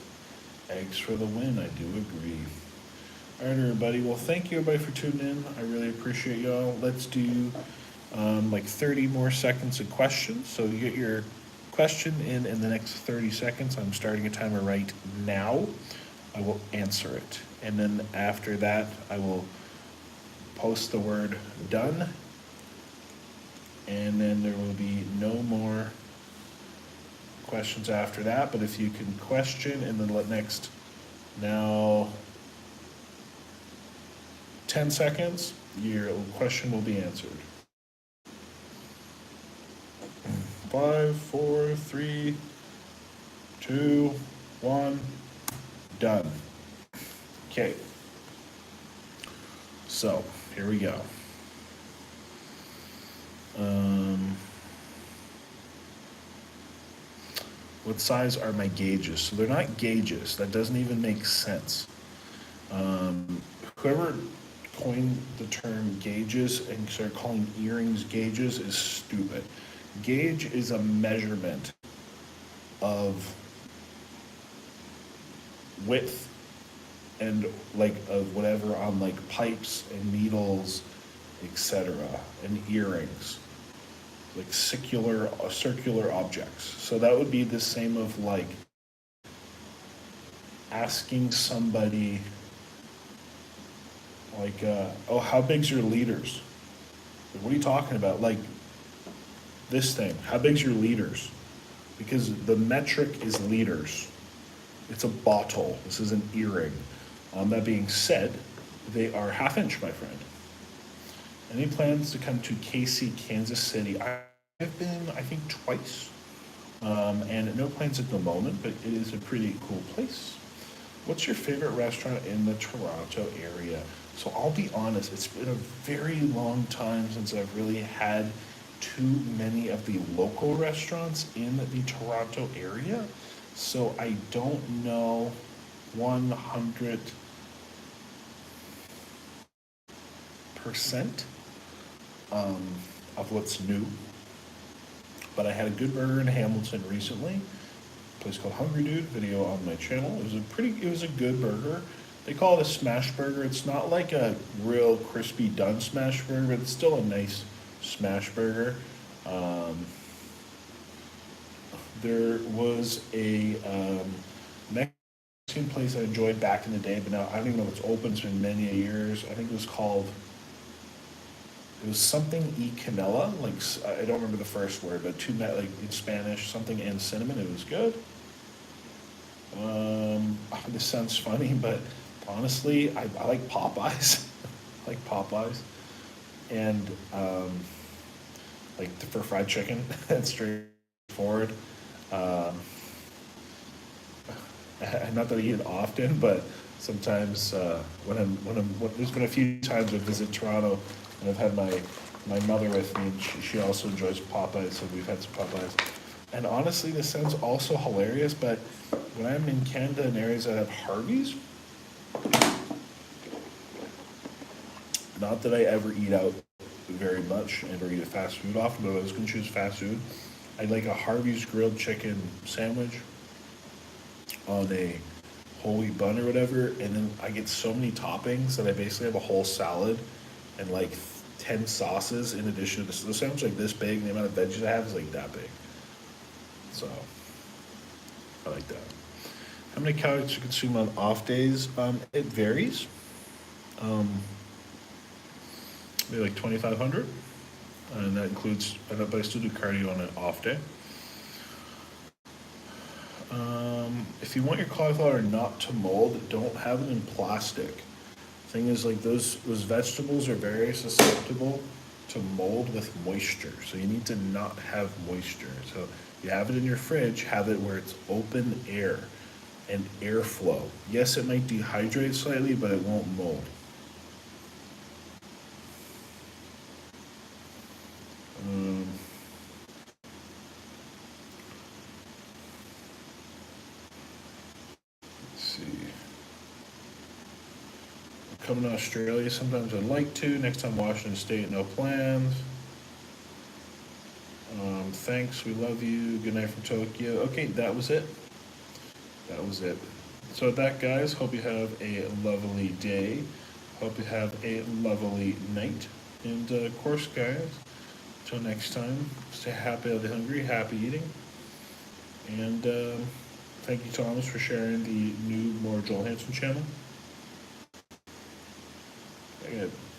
Eggs for the win. I do agree. All right, everybody. Well, thank you, everybody, for tuning in. I really appreciate y'all. Let's do like 30 more seconds of questions. So you get your question in the next 30 seconds. I'm starting a timer right now. I will answer it. And then after that, I will post the word done. And then there will be no more questions after that. But if you can question in the next now 10 seconds, your question will be answered. 5, 4, 3, 2, 1, done. Okay. So, here we go. What size are my gauges? So they're not gauges. That doesn't even make sense. Whoever coined the term gauges and started calling earrings gauges is stupid. Gauge is a measurement of width and like of whatever on like pipes and needles, etc., and earrings, like circular objects. So that would be the same of like asking somebody like, oh, how big's your liters? Like, what are you talking about? Like this thing, how big's your liters? Because the metric is liters. It's a bottle. This is an earring. That being said, they are ½ inch, my friend. Any plans to come to KC, Kansas City? I've been, I think, twice. And no plans at the moment, but it is a pretty cool place. What's your favorite restaurant in the Toronto area? So I'll be honest, it's been a very long time since I've really had too many of the local restaurants in the Toronto area. So I don't know 100% of what's new. But I had a good burger in Hamilton recently. A place called Hungry Dude, video on my channel. It was a good burger. They call it a smash burger. It's not like a real crispy done smash burger, but it's still a nice smash burger. There was a Mexican place I enjoyed back in the day, but now I don't even know if it's open. It's been many years. I think it was something y canela, like I don't remember the first word, but like in Spanish, something and cinnamon. It was good. This sounds funny, but honestly, I like Popeyes. I like Popeyes, and like for fried chicken, that's straightforward. Not that I eat it often, but sometimes there's been a few times I visit Toronto and I've had my mother with me, and she also enjoys Popeyes, so we've had some Popeyes. And honestly, this sounds also hilarious, but when I'm in Canada in areas that have Harvey's, not that I ever eat out very much and or eat fast food often, but if I was going to choose fast food, I'd like a Harvey's grilled chicken sandwich on a whole wheat bun or whatever, and then I get so many toppings that I basically have a whole salad and like 10 sauces in addition to this. The sandwich like this big, and the amount of veggies I have is like that big. So I like that. How many calories do you consume on off days? It varies. Maybe like 2,500, and that includes, but I still do cardio on an off day. If you want your cauliflower not to mold, don't have it in plastic. Thing is, like those vegetables are very susceptible to mold with moisture, so you need to not have moisture. So you have it in your fridge, have it where it's open air and airflow. Yes, it might dehydrate slightly, but it won't mold. Coming to Australia, sometimes I'd like to. Next time, Washington State, no plans. Thanks, we love you. Good night from Tokyo. Okay, that was it. That was it. So with that, guys, hope you have a lovely day. Hope you have a lovely night. And of course, guys, until next time, stay happy, healthy, hungry, happy eating. And thank you, Thomas, for sharing the new, more Joel Hansen channel.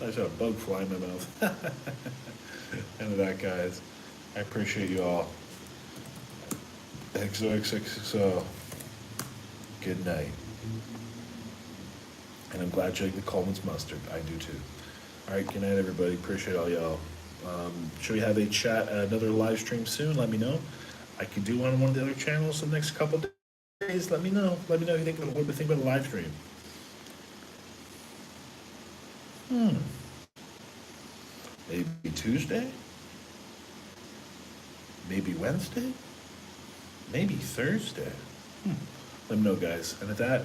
I just had a bug fly in my mouth. End of that, guys. I appreciate you all. XOXXO. Good night. And I'm glad you like the Coleman's mustard. I do too. All right, good night, everybody. Appreciate all y'all. Should we have a chat, another live stream soon? Let me know. I could do one on one of the other channels the next couple days. Let me know. Let me know what you think about a live stream. Maybe Tuesday? Maybe Wednesday? Maybe Thursday? Let me know, guys. And at that,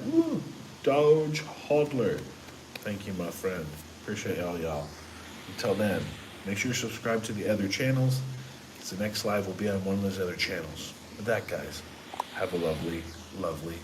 Doge Hodler. Thank you, my friend. Appreciate all y'all. Until then, make sure you subscribe to the other channels, because the next live will be on one of those other channels. With that, guys, have a lovely, lovely